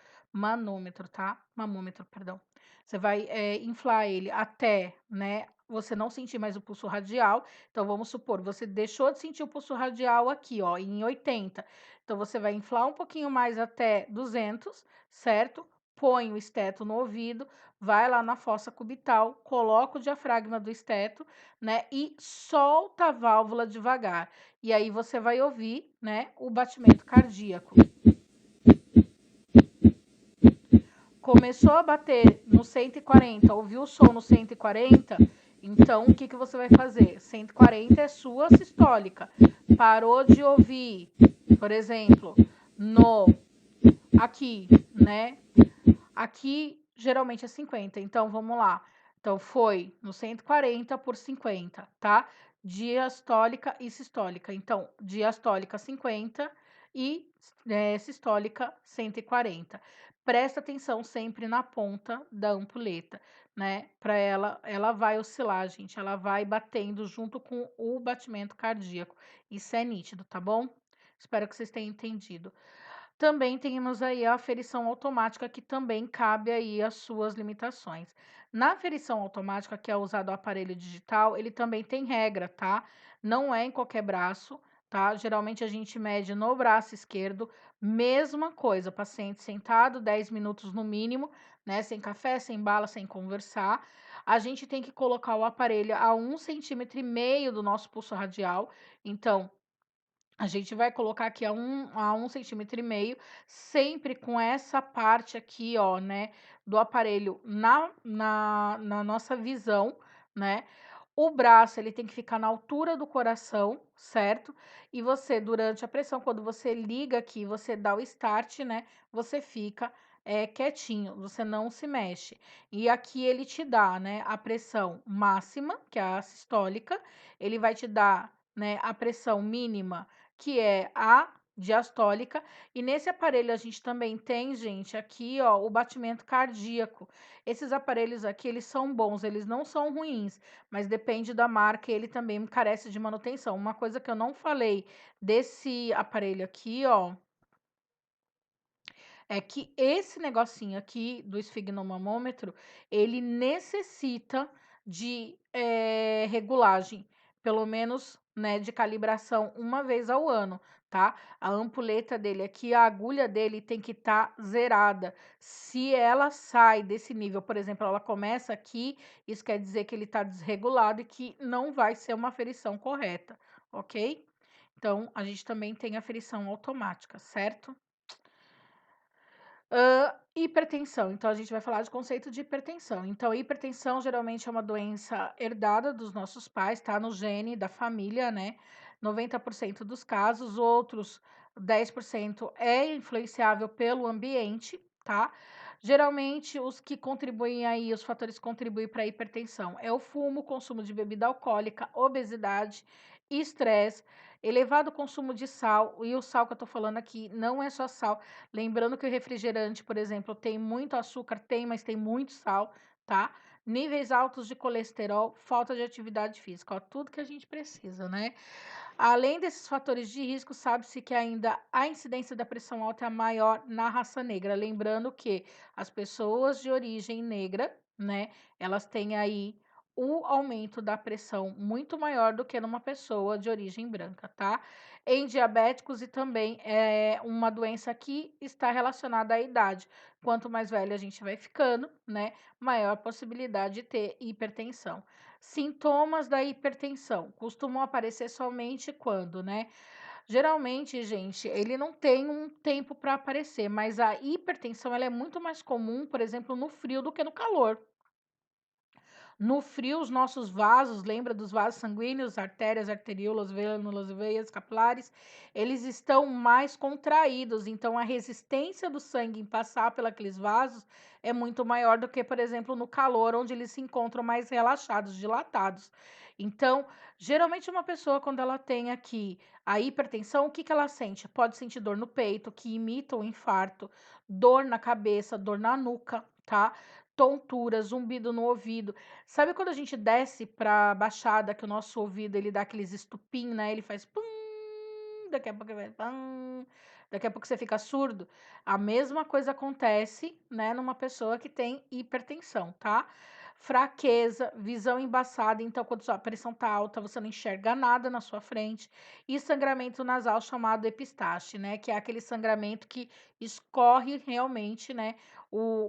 tá? Mamômetro, perdão. Você vai inflar ele até, né? Você não sentir mais o pulso radial. Então, vamos supor, você deixou de sentir o pulso radial aqui, ó, em 80. Então, você vai inflar um pouquinho mais até 200, certo? Põe o esteto no ouvido, vai lá na fossa cubital, coloca o diafragma do esteto, né? E solta a válvula devagar. E aí você vai ouvir, né, o batimento cardíaco. Começou a bater no 140, ouviu o som no 140, então o que você vai fazer? 140 é sua sistólica. Parou de ouvir, por exemplo, aqui, né? Aqui geralmente é 50, então vamos lá. Então foi no 140 por 50, tá? Diastólica e sistólica. Então, diastólica 50 e sistólica 140. Presta atenção sempre na ponta da ampulheta, né? Para ela vai oscilar, gente. Ela vai batendo junto com o batimento cardíaco. Isso é nítido, tá bom? Espero que vocês tenham entendido. Também temos aí a aferição automática, que também cabe aí às suas limitações. Na aferição automática, que é usado o aparelho digital, ele também tem regra, tá? Não é em qualquer braço, tá? Geralmente a gente mede no braço esquerdo, mesma coisa, paciente sentado, 10 minutos no mínimo, né? Sem café, sem bala, sem conversar. A gente tem que colocar o aparelho a 1,5 centímetro do nosso pulso radial. Então, a gente vai colocar aqui a 1,5 centímetro, sempre com essa parte aqui, ó, né, do aparelho na nossa visão, né? O braço, ele tem que ficar na altura do coração, certo? E você, durante a pressão, quando você liga aqui, você dá o start, né? Você fica quietinho, você não se mexe. E aqui ele te dá, né, a pressão máxima, que é a sistólica, ele vai te dar, né, a pressão mínima, que é a diastólica, e nesse aparelho a gente também tem, gente, aqui, ó, o batimento cardíaco. Esses aparelhos aqui, eles são bons, eles não são ruins, mas depende da marca e ele também carece de manutenção. Uma coisa que eu não falei desse aparelho aqui, ó, é que esse negocinho aqui do esfigmomamômetro, ele necessita de regulagem, pelo menos, né, de calibração uma vez ao ano, tá? A ampulheta dele aqui, a agulha dele tem que estar zerada. Se ela sai desse nível, por exemplo, ela começa aqui, isso quer dizer que ele está desregulado e que não vai ser uma aferição correta, ok? Então, a gente também tem a aferição automática, certo? Hipertensão. Então, a gente vai falar de conceito de hipertensão. Então, hipertensão geralmente é uma doença herdada dos nossos pais, tá? No gene da família, né? 90% dos casos, outros 10% é influenciável pelo ambiente, tá? Geralmente, os que contribuem aí, os fatores que contribuem para a hipertensão é o fumo, consumo de bebida alcoólica, obesidade estresse, elevado consumo de sal, e o sal que eu tô falando aqui não é só sal. Lembrando que o refrigerante, por exemplo, tem muito açúcar, tem, mas tem muito sal, tá? Níveis altos de colesterol, falta de atividade física, ó, tudo que a gente precisa, né? Além desses fatores de risco, sabe-se que ainda a incidência da pressão alta é maior na raça negra. Lembrando que as pessoas de origem negra, né, elas têm aí o aumento da pressão muito maior do que numa pessoa de origem branca, tá? Em diabéticos e também é uma doença que está relacionada à idade. Quanto mais velha a gente vai ficando, né, maior a possibilidade de ter hipertensão. Sintomas da hipertensão costumam aparecer somente quando, né? Geralmente, gente, ele não tem um tempo para aparecer, mas a hipertensão ela é muito mais comum, por exemplo, no frio do que no calor. No frio, os nossos vasos, lembra dos vasos sanguíneos, artérias, arteríolas, vênulas, veias, capilares, eles estão mais contraídos, então a resistência do sangue em passar pelos vasos é muito maior do que, por exemplo, no calor, onde eles se encontram mais relaxados, dilatados. Então, geralmente uma pessoa, quando ela tem aqui a hipertensão, o que que ela sente? Pode sentir dor no peito, que imita o infarto, dor na cabeça, dor na nuca, tá? Tontura, zumbido no ouvido. Sabe quando a gente desce pra baixada, que o nosso ouvido ele dá aqueles estupim, né? Ele faz pum, daqui a pouco ele vai pum, daqui a pouco você fica surdo. A mesma coisa acontece, né, numa pessoa que tem hipertensão, tá? Fraqueza, visão embaçada, então quando sua pressão tá alta, você não enxerga nada na sua frente. E sangramento nasal chamado epistaxe, né, que é aquele sangramento que escorre realmente, né,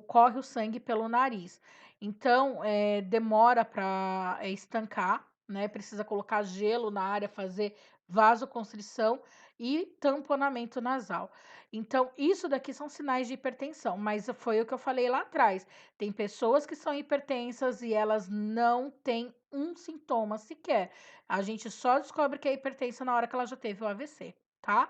corre o sangue pelo nariz. Então, demora para estancar, né? Precisa colocar gelo na área, fazer vasoconstrição e tamponamento nasal. Então, isso daqui são sinais de hipertensão, mas foi o que eu falei lá atrás. Tem pessoas que são hipertensas e elas não têm um sintoma sequer. A gente só descobre que é hipertensa na hora que ela já teve o AVC, tá?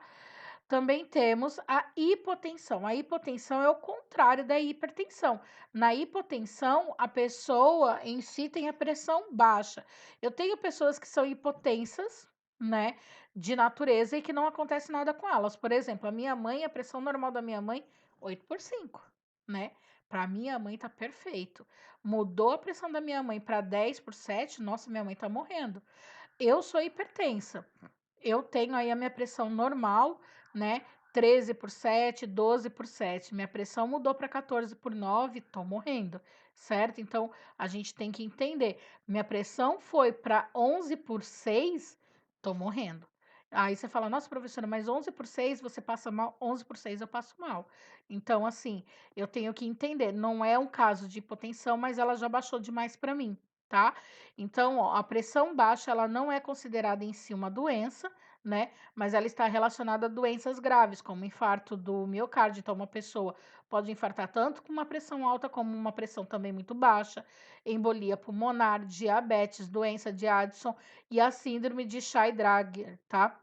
Também temos a hipotensão. A hipotensão é o contrário da hipertensão. Na hipotensão, a pessoa em si tem a pressão baixa. Eu tenho pessoas que são hipotensas, né, de natureza e que não acontece nada com elas. Por exemplo, a minha mãe, a pressão normal da minha mãe, 8/5, né? Para minha mãe tá perfeito. Mudou a pressão da minha mãe para 10/7, nossa, minha mãe tá morrendo. Eu sou hipertensa. Eu tenho aí a minha pressão normal, né? 13/7, 12/7. Minha pressão mudou para 14/9, tô morrendo, certo? Então a gente tem que entender. Minha pressão foi para 11/6, tô morrendo. Aí você fala, nossa, professora, mas 11/6 você passa mal, 11/6 eu passo mal. Então, assim, eu tenho que entender. Não é um caso de hipotensão, mas ela já baixou demais para mim, tá? Então, ó, a pressão baixa, ela não é considerada em si uma doença, né? Mas ela está relacionada a doenças graves, como infarto do miocárdio. Então, uma pessoa pode infartar tanto com uma pressão alta como uma pressão também muito baixa, embolia pulmonar, diabetes, doença de Addison e a síndrome de Shay-Drager, tá?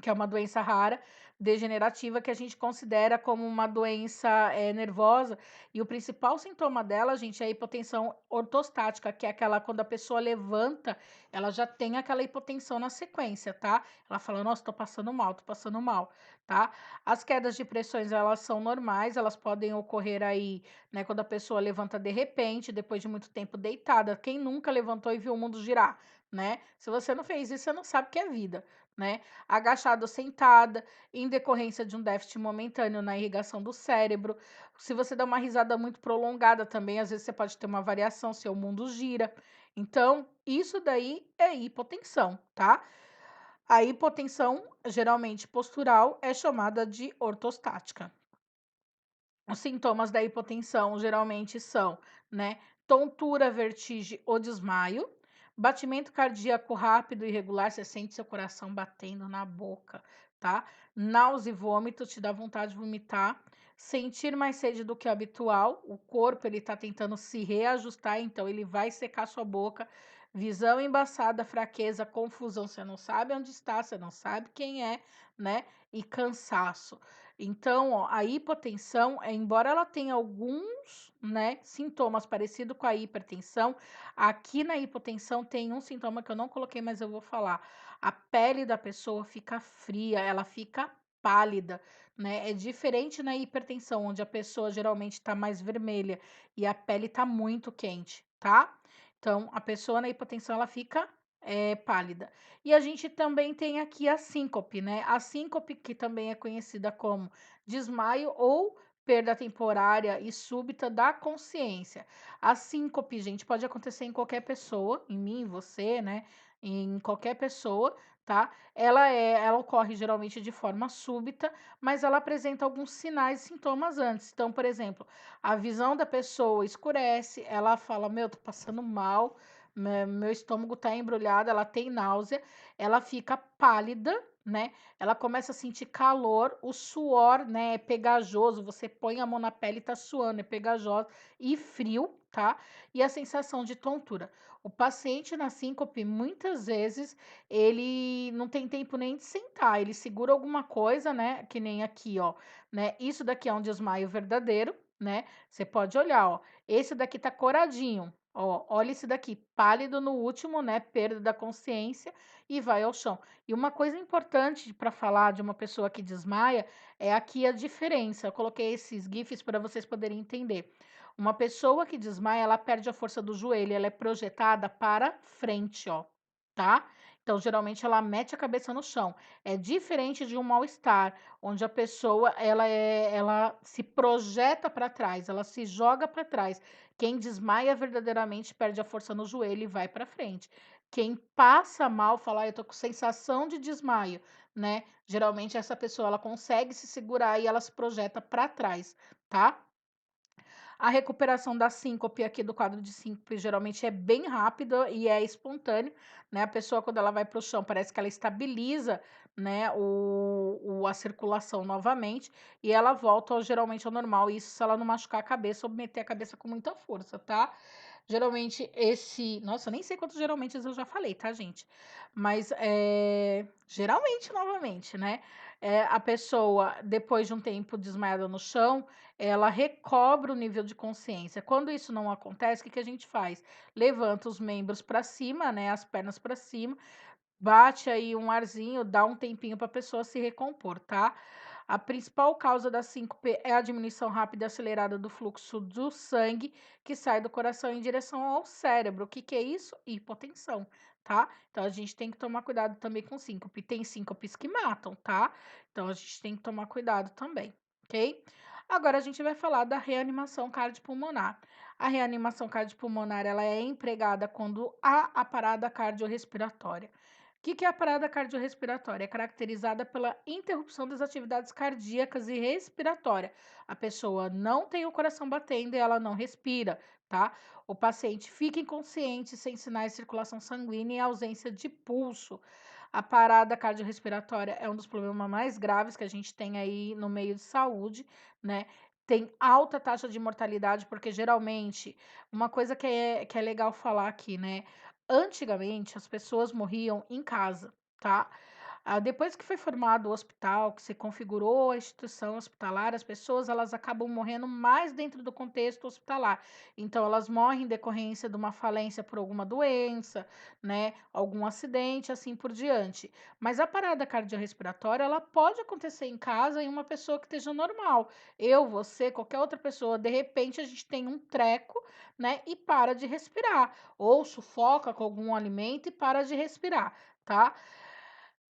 Que é uma doença rara, degenerativa, que a gente considera como uma doença nervosa. E o principal sintoma dela, gente, é a hipotensão ortostática, que é aquela quando a pessoa levanta, ela já tem aquela hipotensão na sequência, tá? Ela fala, nossa, tô passando mal, tá? As quedas de pressões, elas são normais, elas podem ocorrer aí, né, quando a pessoa levanta de repente, depois de muito tempo deitada. Quem nunca levantou e viu o mundo girar, né? Se você não fez isso, você não sabe o que é vida, né? Agachada ou sentada, em decorrência de um déficit momentâneo na irrigação do cérebro. Se você dá uma risada muito prolongada também, às vezes você pode ter uma variação, seu mundo gira. Então, isso daí é hipotensão, tá? A hipotensão, geralmente postural, é chamada de ortostática. Os sintomas da hipotensão geralmente são, né, tontura, vertigem ou desmaio, batimento cardíaco rápido e irregular, você sente seu coração batendo na boca, tá? Náusea e vômito, te dá vontade de vomitar, sentir mais sede do que o habitual, o corpo ele tá tentando se reajustar, então ele vai secar sua boca, visão embaçada, fraqueza, confusão, você não sabe onde está, você não sabe quem é, né? E cansaço. Então, ó, a hipotensão, embora ela tenha alguns, né, sintomas parecidos com a hipertensão, aqui na hipotensão tem um sintoma que eu não coloquei, mas eu vou falar. A pele da pessoa fica fria, ela fica pálida, né? É diferente na hipertensão, onde a pessoa geralmente está mais vermelha e a pele está muito quente, tá? Então, a pessoa na hipotensão, ela fica pálida. E a gente também tem aqui a síncope, né? A síncope, que também é conhecida como desmaio ou perda temporária e súbita da consciência. A síncope, gente, pode acontecer em qualquer pessoa, em mim, em você, né? Em qualquer pessoa, tá? Ela ocorre geralmente de forma súbita, mas ela apresenta alguns sinais e sintomas antes. Então, por exemplo, a visão da pessoa escurece, ela fala: Meu, tô passando mal, meu estômago tá embrulhado, ela tem náusea, ela fica pálida, né? Ela começa a sentir calor, o suor, né, é pegajoso, você põe a mão na pele e tá suando, é pegajoso e frio, tá? E a sensação de tontura. O paciente na síncope, muitas vezes, ele não tem tempo nem de sentar, ele segura alguma coisa, né, que nem aqui, ó, né? Isso daqui é um desmaio verdadeiro, né? Você pode olhar, ó, esse daqui tá coradinho, ó, olha esse daqui, pálido no último, né, perda da consciência e vai ao chão. E uma coisa importante para falar de uma pessoa que desmaia é aqui a diferença. Eu coloquei esses GIFs para vocês poderem entender. Uma pessoa que desmaia, ela perde a força do joelho, ela é projetada para frente, ó, tá? Então, geralmente ela mete a cabeça no chão. É diferente de um mal-estar, onde a pessoa ela se projeta para trás, ela se joga para trás. Quem desmaia verdadeiramente perde a força no joelho e vai para frente. Quem passa mal, fala, eu tô com sensação de desmaio, né? Geralmente essa pessoa ela consegue se segurar e ela se projeta para trás, tá? A recuperação da síncope aqui do quadro de síncope geralmente é bem rápida e é espontâneo, né? A pessoa, quando ela vai para o chão, parece que ela estabiliza, né, a circulação novamente e ela volta geralmente ao normal. Isso se ela não machucar a cabeça ou meter a cabeça com muita força, tá? Geralmente esse. Nossa, eu nem sei quantos geralmente eu já falei, tá, gente? Mas geralmente, novamente, né? A pessoa, depois de um tempo desmaiada no chão, ela recobra o nível de consciência. Quando isso não acontece, o que a gente faz? Levanta os membros para cima, né? As pernas para cima, bate aí um arzinho, dá um tempinho para a pessoa se recompor, tá? A principal causa da síncope é a diminuição rápida e acelerada do fluxo do sangue que sai do coração em direção ao cérebro. O que que é isso? Hipotensão, tá? Então a gente tem que tomar cuidado também com síncope. Tem síncopes que matam, tá? Então a gente tem que tomar cuidado também, ok? Agora a gente vai falar da reanimação cardiopulmonar. A reanimação cardiopulmonar ela é empregada quando há a parada cardiorrespiratória. O que é a parada cardiorrespiratória? É caracterizada pela interrupção das atividades cardíacas e respiratória. A pessoa não tem o coração batendo e ela não respira, tá? O paciente fica inconsciente, sem sinais de circulação sanguínea e ausência de pulso. A parada cardiorrespiratória é um dos problemas mais graves que a gente tem aí no meio de saúde, né? Tem alta taxa de mortalidade, porque geralmente, uma coisa que é legal falar aqui, né? Antigamente, as pessoas morriam em casa, tá? Depois que foi formado o hospital, que se configurou a instituição hospitalar, as pessoas elas acabam morrendo mais dentro do contexto hospitalar. Então, elas morrem em decorrência de uma falência por alguma doença, né? Algum acidente, assim por diante. Mas a parada cardiorrespiratória, ela pode acontecer em casa em uma pessoa que esteja normal. Eu, você, qualquer outra pessoa, de repente a gente tem um treco, né? E para de respirar ou sufoca com algum alimento e para de respirar, tá?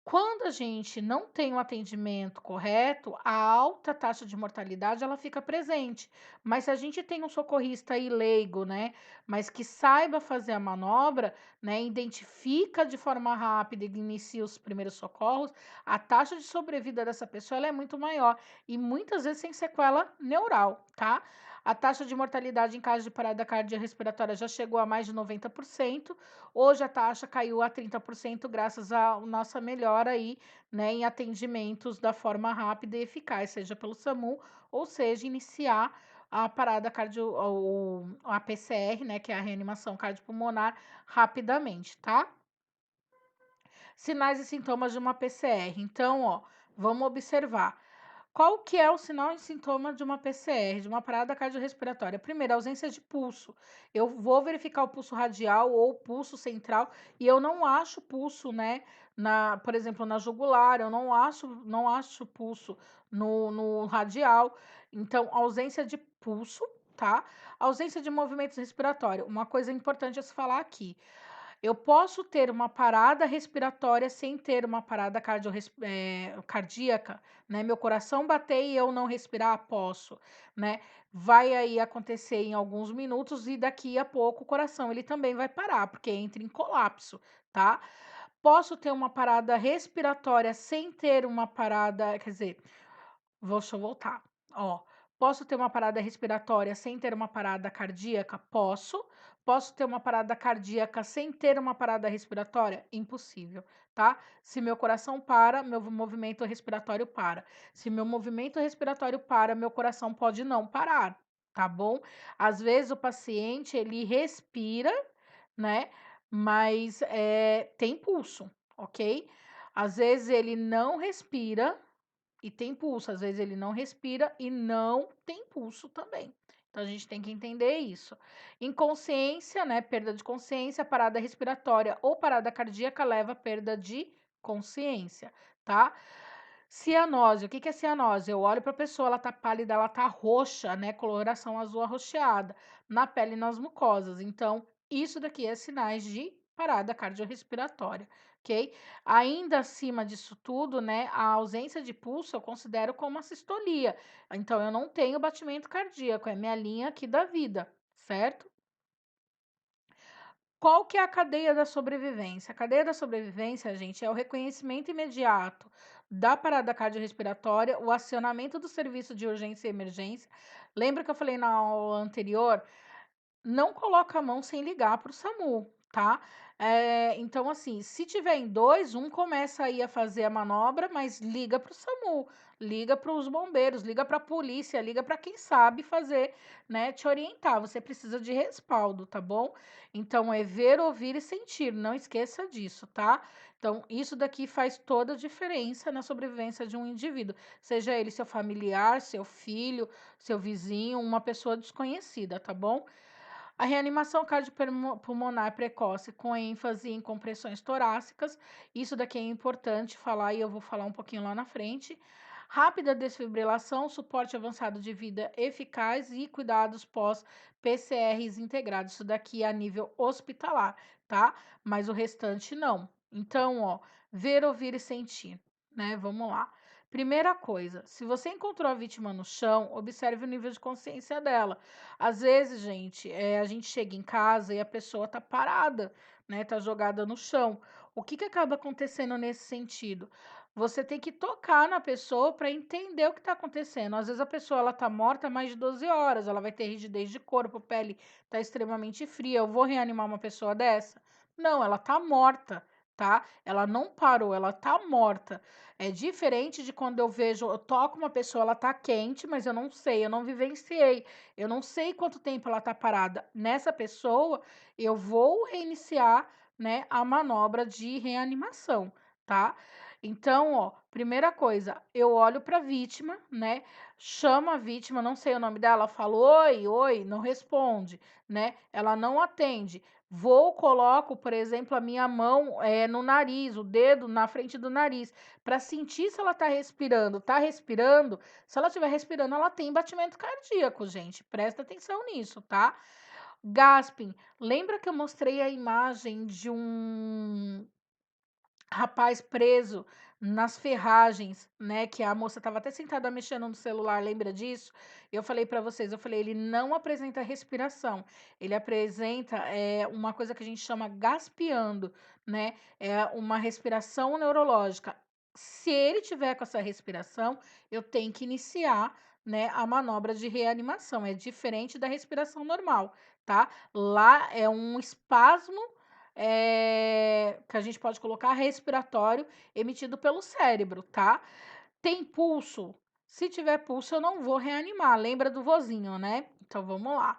Quando a gente não tem o atendimento correto, a alta taxa de mortalidade ela fica presente. Mas se a gente tem um socorrista aí leigo, né, mas que saiba fazer a manobra, né, identifica de forma rápida e inicia os primeiros socorros, a taxa de sobrevida dessa pessoa ela é muito maior e muitas vezes sem sequela neural, tá? A taxa de mortalidade em caso de parada cardiorrespiratória já chegou a mais de 90%. Hoje a taxa caiu a 30% graças à nossa melhora aí, né, em atendimentos da forma rápida e eficaz, seja pelo SAMU ou seja iniciar a parada a PCR, né, que é a reanimação cardiopulmonar, rapidamente, tá? Sinais e sintomas de uma PCR. Então, ó, vamos observar. Qual que é o sinal e sintoma de uma PCR, de uma parada cardiorrespiratória? Primeiro, ausência de pulso. Eu vou verificar o pulso radial ou o pulso central e eu não acho pulso, né, por exemplo, na jugular, eu não acho pulso no radial. Então, ausência de pulso, tá? Ausência de movimentos respiratórios. Uma coisa importante a se falar aqui. Eu posso ter uma parada respiratória sem ter uma parada cardíaca, né? Meu coração bater e eu não respirar, posso, né? Vai aí acontecer em alguns minutos e daqui a pouco o coração ele também vai parar, porque entra em colapso, tá? Posso ter uma parada respiratória sem ter uma parada, quer dizer, deixa eu voltar. Ó, posso ter uma parada respiratória sem ter uma parada cardíaca? Posso. Posso ter uma parada cardíaca sem ter uma parada respiratória? Impossível, tá? Se meu coração para, meu movimento respiratório para. Se meu movimento respiratório para, meu coração pode não parar, tá bom? Às vezes o paciente ele respira, né? Mas tem pulso, ok? Às vezes ele não respira e tem pulso. Às vezes ele não respira e não tem pulso também. Então a gente tem que entender isso. Inconsciência, né? Perda de consciência, parada respiratória ou parada cardíaca leva a perda de consciência, tá? Cianose, o que é cianose? Eu olho para a pessoa, ela tá pálida, ela tá roxa, né? Coloração azul arroxeada na pele e nas mucosas. Então, isso daqui é sinais de parada cardiorrespiratória, ok? Ainda acima disso tudo, né? A ausência de pulso eu considero como uma sistolia. Então, eu não tenho batimento cardíaco, é minha linha aqui da vida, certo? Qual que é a cadeia da sobrevivência? A cadeia da sobrevivência, gente, é o reconhecimento imediato da parada cardiorrespiratória, o acionamento do serviço de urgência e emergência. Lembra que eu falei na aula anterior? Não coloca a mão sem ligar para o SAMU, tá? Então, assim, se tiver em dois, um começa aí a fazer a manobra, mas liga para o SAMU, liga para os bombeiros, liga para a polícia, liga para quem sabe fazer, né? Te orientar. Você precisa de respaldo, tá bom? Então, é ver, ouvir e sentir. Não esqueça disso, tá? Então, isso daqui faz toda a diferença na sobrevivência de um indivíduo, seja ele seu familiar, seu filho, seu vizinho, uma pessoa desconhecida, tá bom? A reanimação cardiopulmonar precoce com ênfase em compressões torácicas, isso daqui é importante falar e eu vou falar um pouquinho lá na frente. Rápida desfibrilação, suporte avançado de vida eficaz e cuidados pós-PCRs integrados. Isso daqui é a nível hospitalar, tá? Mas o restante não. Então, ó, ver, ouvir e sentir, né? Vamos lá. Primeira coisa, se você encontrou a vítima no chão, observe o nível de consciência dela. Às vezes, gente, a gente chega em casa e a pessoa tá parada, né? Tá jogada no chão. O que acaba acontecendo nesse sentido? Você tem que tocar na pessoa para entender o que está acontecendo. Às vezes a pessoa ela tá morta há mais de 12 horas, ela vai ter rigidez de corpo, pele tá extremamente fria. Eu vou reanimar uma pessoa dessa? Não, ela tá morta, tá? Ela não parou, ela tá morta. É diferente de quando eu toco uma pessoa, ela tá quente, mas eu não sei, eu não vivenciei, eu não sei quanto tempo ela tá parada. Nessa pessoa, eu vou reiniciar, né, a manobra de reanimação, tá? Então, ó, primeira coisa, eu olho para a vítima, né? Chamo a vítima, não sei o nome dela, falo oi, oi, não responde, né? Ela não atende. Vou, coloco, por exemplo, a minha mão no nariz, o dedo na frente do nariz, para sentir se ela tá respirando. Tá respirando? Se ela estiver respirando, ela tem batimento cardíaco, gente. Presta atenção nisso, tá? Gasping. Lembra que eu mostrei a imagem de um rapaz preso nas ferragens, né? Que a moça estava até sentada mexendo no celular, lembra disso? Eu falei para vocês, eu falei, ele não apresenta respiração, ele apresenta uma coisa que a gente chama gaspeando, né? É uma respiração neurológica. Se ele tiver com essa respiração, eu tenho que iniciar, né, a manobra de reanimação. É diferente da respiração normal, tá? Lá é um espasmo que a gente pode colocar respiratório emitido pelo cérebro, tá? Tem pulso? Se tiver pulso, eu não vou reanimar. Lembra do vozinho, né? Então vamos lá.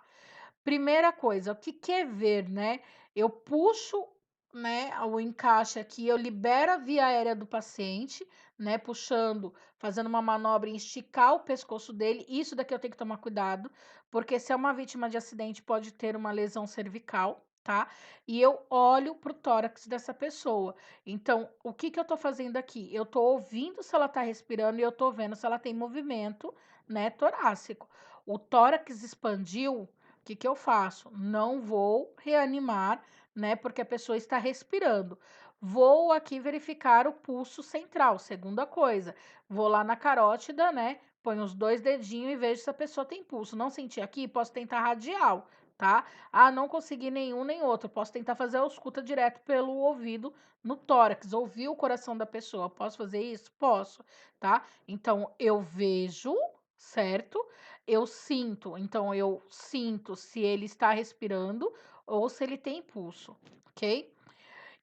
Primeira coisa, o que quer ver, né? Eu puxo né, o encaixe aqui, eu libero a via aérea do paciente, né, puxando, fazendo uma manobra em esticar o pescoço dele. Isso daqui eu tenho que tomar cuidado, porque se é uma vítima de acidente, pode ter uma lesão cervical, tá? E eu olho pro tórax dessa pessoa. Então, o que que eu tô fazendo aqui? Eu tô ouvindo se ela tá respirando e eu tô vendo se ela tem movimento, né, torácico. O tórax expandiu, o que que eu faço? Não vou reanimar, né? Porque a pessoa está respirando. Vou aqui verificar o pulso central. Segunda coisa, vou lá na carótida, né? Ponho os 2 dedinhos e vejo se a pessoa tem pulso. Não senti aqui, posso tentar radial, tá? Ah, não consegui nenhum nem outro. Posso tentar fazer a ausculta direto pelo ouvido no tórax, ouvir o coração da pessoa. Posso fazer isso? Posso, tá? Então eu vejo, certo? Eu sinto. Então eu sinto se ele está respirando ou se ele tem pulso, ok?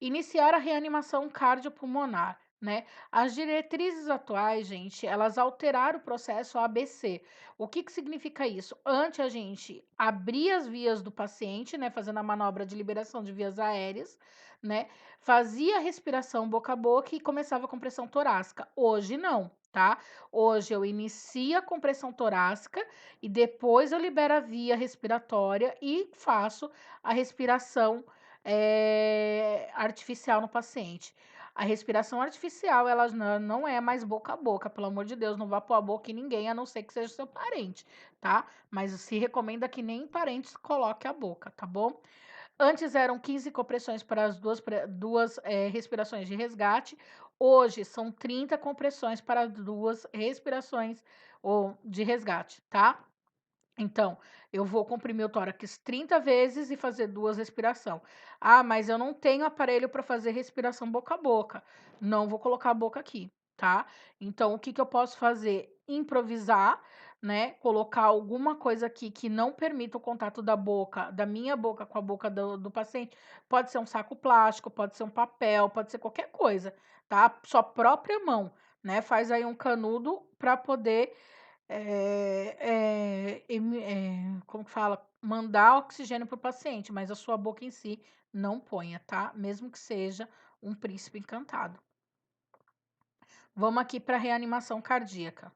Iniciar a reanimação cardiopulmonar, né? As diretrizes atuais, gente, elas alteraram o processo ABC. O que que significa isso? Antes a gente abria as vias do paciente, né, fazendo a manobra de liberação de vias aéreas, né? Fazia a respiração boca a boca e começava a compressão torácica. Hoje não, tá? Hoje eu inicio a compressão torácica e depois eu libero a via respiratória e faço a respiração artificial no paciente. A respiração artificial, ela não é mais boca a boca, pelo amor de Deus, não vá pôr a boca em ninguém, a não ser que seja seu parente, tá? Mas se recomenda que nem parentes coloque a boca, tá bom? Antes eram 15 compressões para as duas respirações de resgate, hoje são 30 compressões para as duas respirações de resgate, tá? Então, eu vou comprimir o tórax 30 vezes e fazer 2 respiração. Ah, mas eu não tenho aparelho para fazer respiração boca a boca. Não vou colocar a boca aqui, tá? Então, o que que eu posso fazer? Improvisar, né? Colocar alguma coisa aqui que não permita o contato da boca, da minha boca com a boca do paciente. Pode ser um saco plástico, pode ser um papel, pode ser qualquer coisa, tá? Sua própria mão, né? Faz aí um canudo para poder como que fala? Mandar oxigênio para o paciente, mas a sua boca em si não ponha, tá? Mesmo que seja um príncipe encantado. Vamos aqui para a reanimação cardíaca.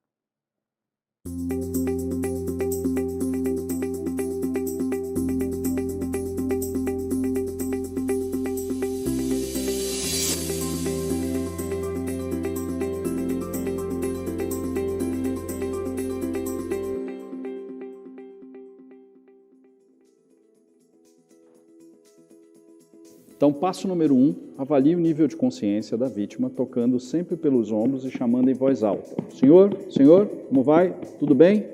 Então, passo número 1, avalie o nível de consciência da vítima, tocando sempre pelos ombros e chamando em voz alta. Senhor, senhor, como vai? Tudo bem?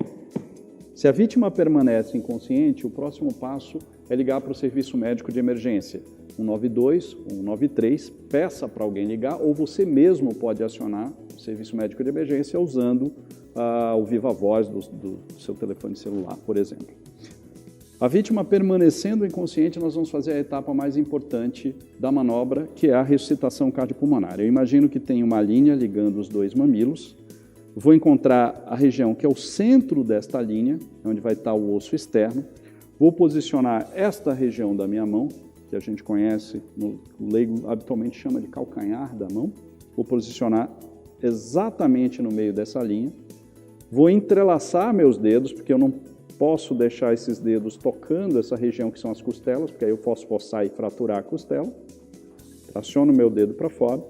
Se a vítima permanece inconsciente, o próximo passo é ligar para o serviço médico de emergência. 192, 193, peça para alguém ligar ou você mesmo pode acionar o serviço médico de emergência usando o viva voz do seu telefone celular, por exemplo. A vítima permanecendo inconsciente, nós vamos fazer a etapa mais importante da manobra, que é a ressuscitação cardiopulmonar. Eu imagino que tem uma linha ligando os 2 mamilos. Vou encontrar a região que é o centro desta linha, onde vai estar o osso externo. Vou posicionar esta região da minha mão, que a gente conhece, o leigo habitualmente chama de calcanhar da mão. Vou posicionar exatamente no meio dessa linha. Vou entrelaçar meus dedos, porque eu não posso deixar esses dedos tocando essa região que são as costelas, porque aí eu posso forçar e fraturar a costela. Traciono meu dedo para fora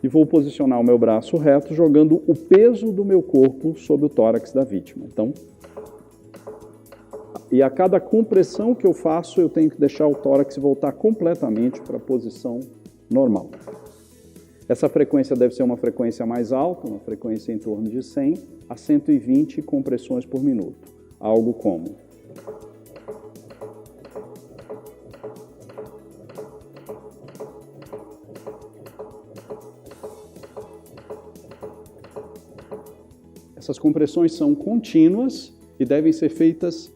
e vou posicionar o meu braço reto, jogando o peso do meu corpo sobre o tórax da vítima. Então, e a cada compressão que eu faço, eu tenho que deixar o tórax voltar completamente para a posição normal. Essa frequência deve ser uma frequência mais alta, uma frequência em torno de 100 a 120 compressões por minuto. Algo como: essas compressões são contínuas e devem ser feitas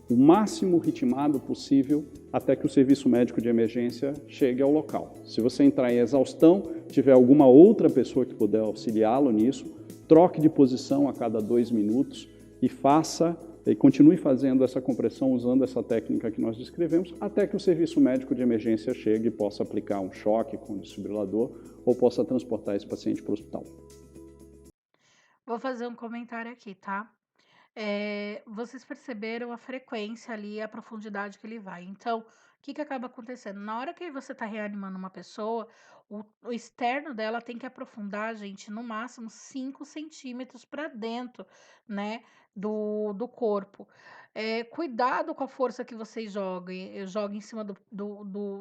o máximo ritmado possível até que o serviço médico de emergência chegue ao local. Se você entrar em exaustão, tiver alguma outra pessoa que puder auxiliá-lo nisso, troque de posição a cada 2 minutos e faça E continue fazendo essa compressão usando essa técnica que nós descrevemos, até que o serviço médico de emergência chegue e possa aplicar um choque com o desfibrilador ou possa transportar esse paciente para o hospital. Vou fazer um comentário aqui, tá? Vocês perceberam a frequência ali, a profundidade que ele vai. Então, o que que acaba acontecendo? Na hora que você está reanimando uma pessoa, o externo dela tem que aprofundar, gente, no máximo 5 centímetros para dentro, né, do corpo. Cuidado com a força que vocês joguem em cima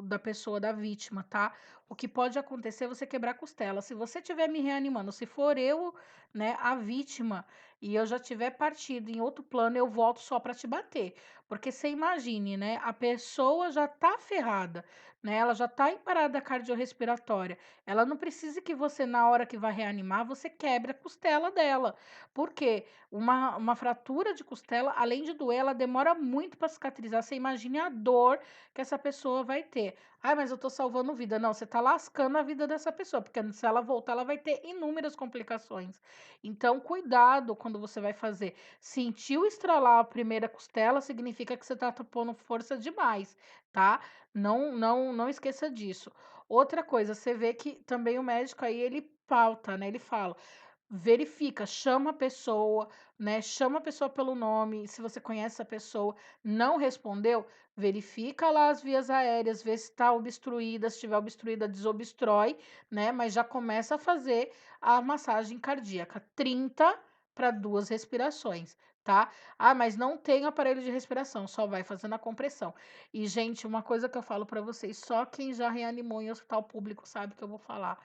da pessoa, da vítima, tá? O que pode acontecer é você quebrar a costela. Se você estiver me reanimando, se for eu, né, a vítima, e eu já tiver partido em outro plano, eu volto só para te bater. Porque você imagine, né? A pessoa já tá ferrada, né? Ela já tá em parada cardiorrespiratória. Ela não precisa que você, na hora que vai reanimar, você quebre a costela dela. Por quê? Uma fratura de costela, além de doer, ela demora muito para cicatrizar. Você imagine a dor que essa pessoa vai ter. Ai, mas eu tô salvando vida. Não, você tá lascando a vida dessa pessoa, porque se ela voltar, ela vai ter inúmeras complicações. Então, cuidado quando você vai fazer. Sentiu estralar a primeira costela, significa que você tá pondo força demais, tá? Não esqueça disso. Outra coisa, você vê que também o médico aí, ele pauta, né? Ele fala, verifica, chama a pessoa, né? Chama a pessoa pelo nome, se você conhece a pessoa, não respondeu, verifica lá as vias aéreas, vê se está obstruída, se estiver obstruída, desobstrói, né? Mas já começa a fazer a massagem cardíaca, 30 para 2 respirações, tá? Ah, mas não tem aparelho de respiração, só vai fazendo a compressão. E, gente, uma coisa que eu falo para vocês, só quem já reanimou em hospital público sabe que eu vou falar.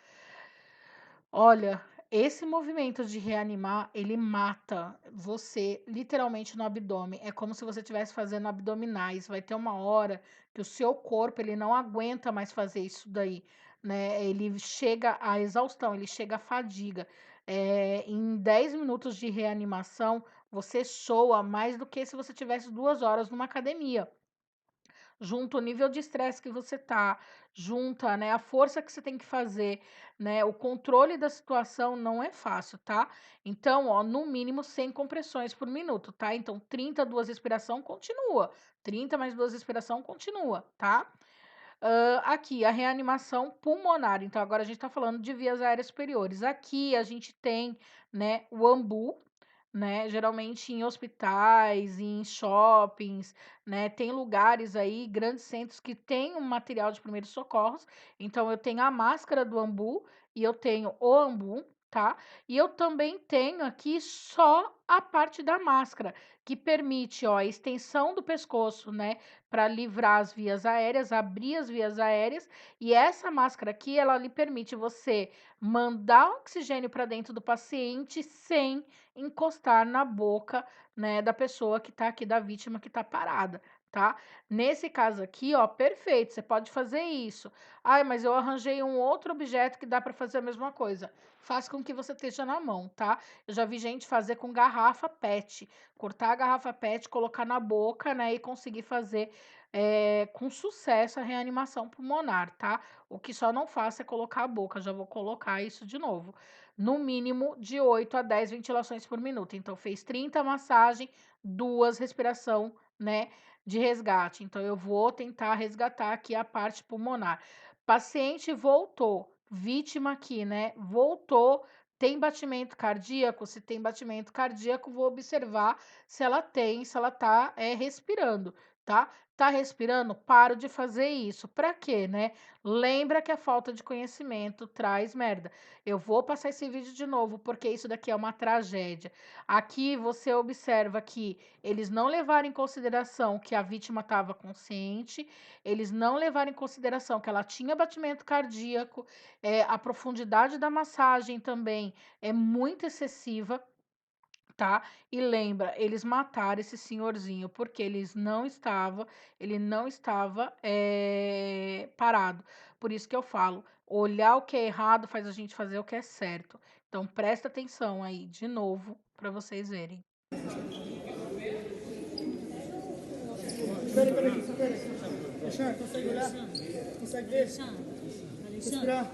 Olha, esse movimento de reanimar, ele mata você literalmente no abdômen. É como se você estivesse fazendo abdominais. Vai ter uma hora que o seu corpo ele não aguenta mais fazer isso daí, né? Ele chega à exaustão, ele chega à fadiga. Em 10 minutos de reanimação, você soa mais do que se você tivesse 2 horas numa academia. Junta o nível de estresse que você tá, junta, né, a força que você tem que fazer, né, o controle da situação não é fácil, tá? Então, ó, no mínimo 100 compressões por minuto, tá? Então, 30, 2 respiração, continua. 30 mais 2 respiração, continua, tá? Aqui, a reanimação pulmonar. Então, agora a gente tá falando de vias aéreas superiores. Aqui a gente tem, né, o ambu, né, geralmente em hospitais, em shoppings, né, tem lugares aí, grandes centros que tem um material de primeiros socorros. Então eu tenho a máscara do ambu e eu tenho o ambu, tá? E eu também tenho aqui só a parte da máscara, que permite, ó, a extensão do pescoço, né, para livrar as vias aéreas, abrir as vias aéreas, e essa máscara aqui, ela lhe permite você mandar oxigênio para dentro do paciente sem encostar na boca, né, da pessoa que tá aqui, da vítima que tá parada, tá? Nesse caso aqui, ó, perfeito, você pode fazer isso. Ai, mas eu arranjei um outro objeto que dá para fazer a mesma coisa. Faça com que você esteja na mão, tá? Eu já vi gente fazer com garrafa PET, cortar a garrafa PET, colocar na boca, né, e conseguir fazer com sucesso a reanimação pulmonar, tá? O que só não faço é colocar a boca, já vou colocar isso de novo. No mínimo de 8 a 10 ventilações por minuto. Então, fez 30 massagem, 2 respiração, né, de resgate. Então, eu vou tentar resgatar aqui a parte pulmonar. Paciente voltou, vítima aqui, né, voltou, tem batimento cardíaco? Se tem batimento cardíaco, vou observar se ela tem, se ela tá respirando, tá? Tá respirando? Paro de fazer isso. Para quê, né? Lembra que a falta de conhecimento traz merda. Eu vou passar esse vídeo de novo, porque isso daqui é uma tragédia. Aqui você observa que eles não levaram em consideração que a vítima estava consciente, eles não levaram em consideração que ela tinha batimento cardíaco, a profundidade da massagem também é muito excessiva. Tá? E lembra, eles mataram esse senhorzinho porque ele não estava parado. Por isso que eu falo, olhar o que é errado faz a gente fazer o que é certo. Então presta atenção aí de novo para vocês verem. Espera. Alexandre, consegue olhar? Consegue ver? Respirar.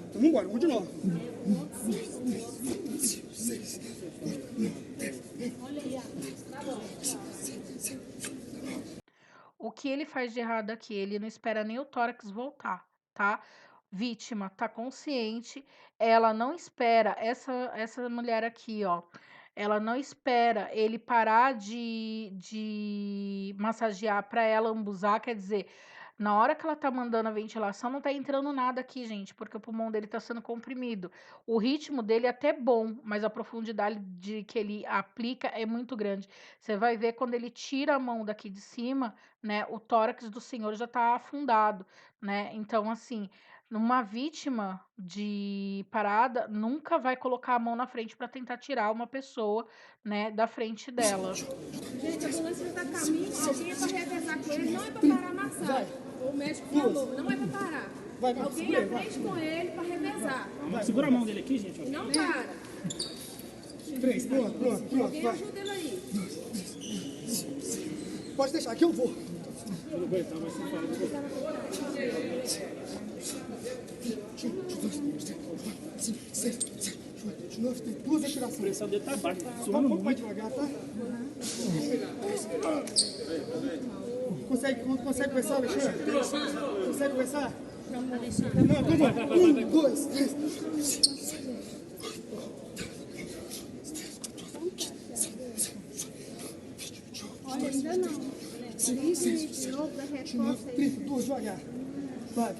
Então vambora, vamos de novo. 5, 6, 8, ele faz de errado aqui? Ele não espera nem o tórax voltar, tá? Vítima tá consciente, ela não espera, essa mulher aqui, ó, ela não espera ele parar de massagear para ela ambuzar, quer dizer, na hora que ela tá mandando a ventilação, não tá entrando nada aqui, gente, porque o pulmão dele tá sendo comprimido. O ritmo dele é até bom, mas a profundidade que ele aplica é muito grande. Você vai ver quando ele tira a mão daqui de cima, né, o tórax do senhor já tá afundado, né? Então, assim, uma vítima de parada nunca vai colocar a mão na frente para tentar tirar uma pessoa, né, da frente dela. Gente, a ambulância já está a caminho, alguém é para revezar com ele, não é para parar a massagem. O médico falou, não é para parar. Alguém à frente com ele para revezar. Segura a mão dele aqui, gente. Não para. 3, pronto, Alguém vai. ajuda ele aí. Pode deixar, aqui eu vou. Tem duas respirações. A pressão dele tá baixa, tá suando um pouco mais devagar, tá? Consegue conversar, Alexandre? Consegue conversar? Não, vamos. 1, 2, 3. Olha, ainda não. 30, 2, devagar. Vai.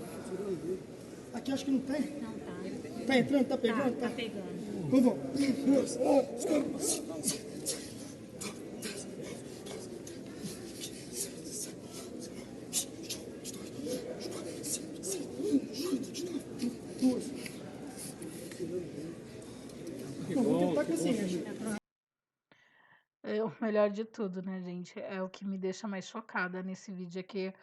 Aqui acho que não tem. Não tá. Tá entrando, tá pegando? Tá pegando. Então vamos. 1, 2, 3. O melhor de tudo, né, gente? É o que me deixa mais chocada nesse vídeo é que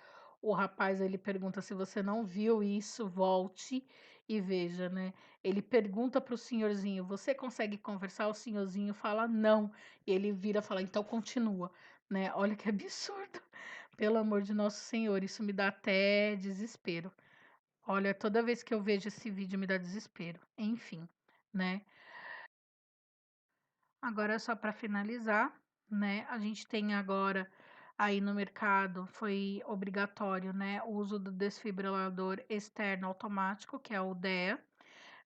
o rapaz ele pergunta se você não viu isso, volte e veja, né? Ele pergunta pro senhorzinho, você consegue conversar? O senhorzinho fala não. E ele vira e fala, então continua, né? Olha que absurdo. Pelo amor de Nosso Senhor, isso me dá até desespero. Olha, toda vez que eu vejo esse vídeo me dá desespero. Enfim, né? Agora, só para finalizar, né? A gente tem agora aí no mercado, foi obrigatório, né? O uso do desfibrilador externo automático, que é o DEA.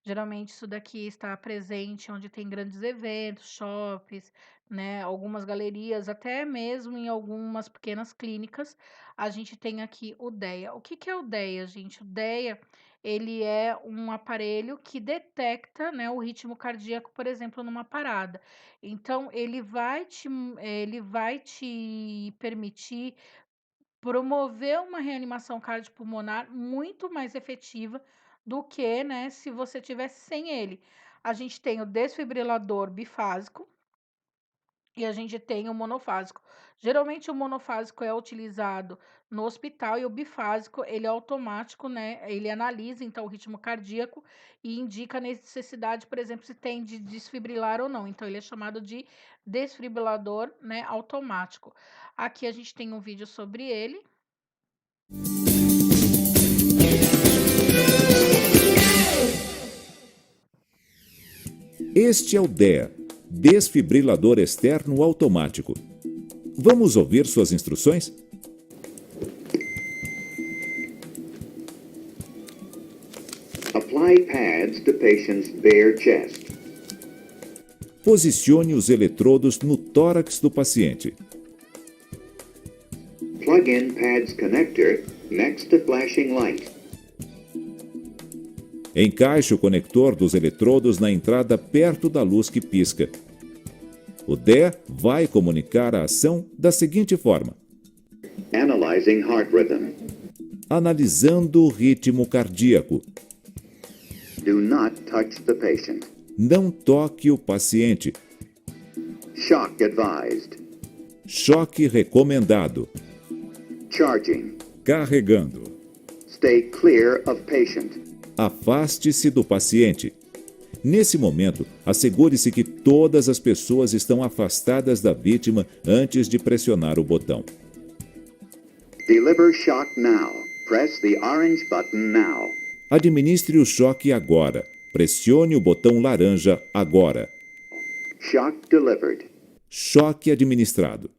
Geralmente isso daqui está presente onde tem grandes eventos, shoppings, né, algumas galerias, até mesmo em algumas pequenas clínicas, a gente tem aqui o DEA. O que que é o DEA, gente? O DEA, ele é um aparelho que detecta, né, o ritmo cardíaco, por exemplo, numa parada. Então, ele vai te permitir promover uma reanimação cardiopulmonar muito mais efetiva do que, né, se você tivesse sem ele. A gente tem o desfibrilador bifásico e a gente tem o monofásico. Geralmente o monofásico é utilizado no hospital e o bifásico, ele é automático, né? Ele analisa então o ritmo cardíaco e indica a necessidade, por exemplo, se tem de desfibrilar ou não. Então ele é chamado de desfibrilador, né, automático. Aqui a gente tem um vídeo sobre ele. Este é o DEA, desfibrilador externo automático. Vamos ouvir suas instruções? Apply pads to patient's bare chest. Posicione os eletrodos no tórax do paciente. Plug in pads connector next to flashing light. Encaixe o conector dos eletrodos na entrada perto da luz que pisca. O DEA vai comunicar a ação da seguinte forma: Analyzing heart rhythm. analisando o ritmo cardíaco. Do not touch the patient. Não toque o paciente. Shock advised. Choque recomendado. Charging. Carregando. Stay clear of patient. Afaste-se do paciente. Nesse momento, assegure-se que todas as pessoas estão afastadas da vítima antes de pressionar o botão. Deliver shock now. Press the orange button now. Administre o choque agora. Pressione o botão laranja agora. Shock delivered. Choque administrado.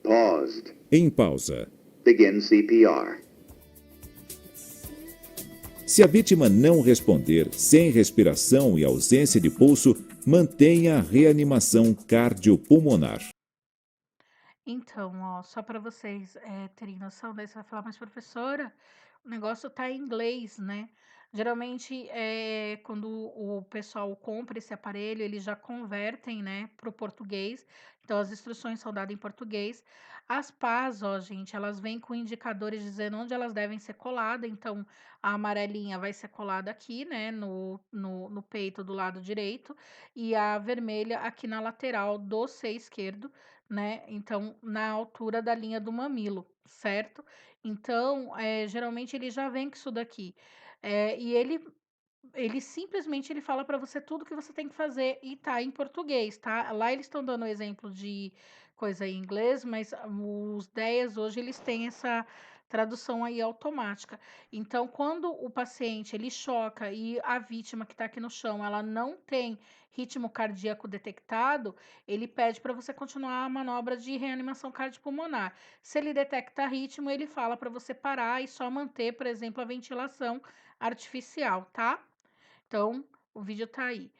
Paused. Em pausa. Begin CPR. Se a vítima não responder, sem respiração e ausência de pulso, mantenha a reanimação cardiopulmonar. Então, ó, só para vocês terem noção, daí você vai falar, mas professora, o negócio tá em inglês, né? Geralmente, quando o pessoal compra esse aparelho, eles já convertem, né, para o português. Então, as instruções são dadas em português. As pás, ó, gente, elas vêm com indicadores dizendo onde elas devem ser coladas. Então, a amarelinha vai ser colada aqui, né, no peito do lado direito, e a vermelha aqui na lateral do seio esquerdo, né? Então, na altura da linha do mamilo, certo? Então, geralmente ele já vem com isso daqui. E ele simplesmente ele fala para você tudo que você tem que fazer e tá em português, tá? Lá eles estão dando exemplo de coisa em inglês, mas os 10 hoje eles têm essa tradução aí automática. Então, quando o paciente ele choca e a vítima que está aqui no chão, ela não tem ritmo cardíaco detectado, ele pede para você continuar a manobra de reanimação cardiopulmonar. Se ele detecta ritmo, ele fala para você parar e só manter, por exemplo, a ventilação artificial, tá? Então, o vídeo tá aí.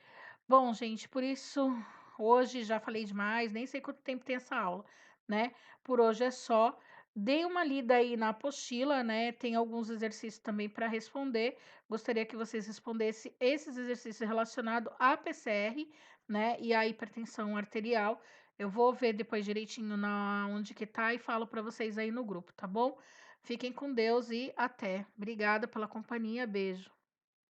Bom, gente, por isso hoje já falei demais, nem sei quanto tempo tem essa aula, né? Por hoje é só. Dê uma lida aí na apostila, né? Tem alguns exercícios também para responder. Gostaria que vocês respondessem esses exercícios relacionados à PCR, né? E à hipertensão arterial. Eu vou ver depois direitinho onde que tá e falo para vocês aí no grupo, tá bom? Fiquem com Deus e até. Obrigada pela companhia. Beijo.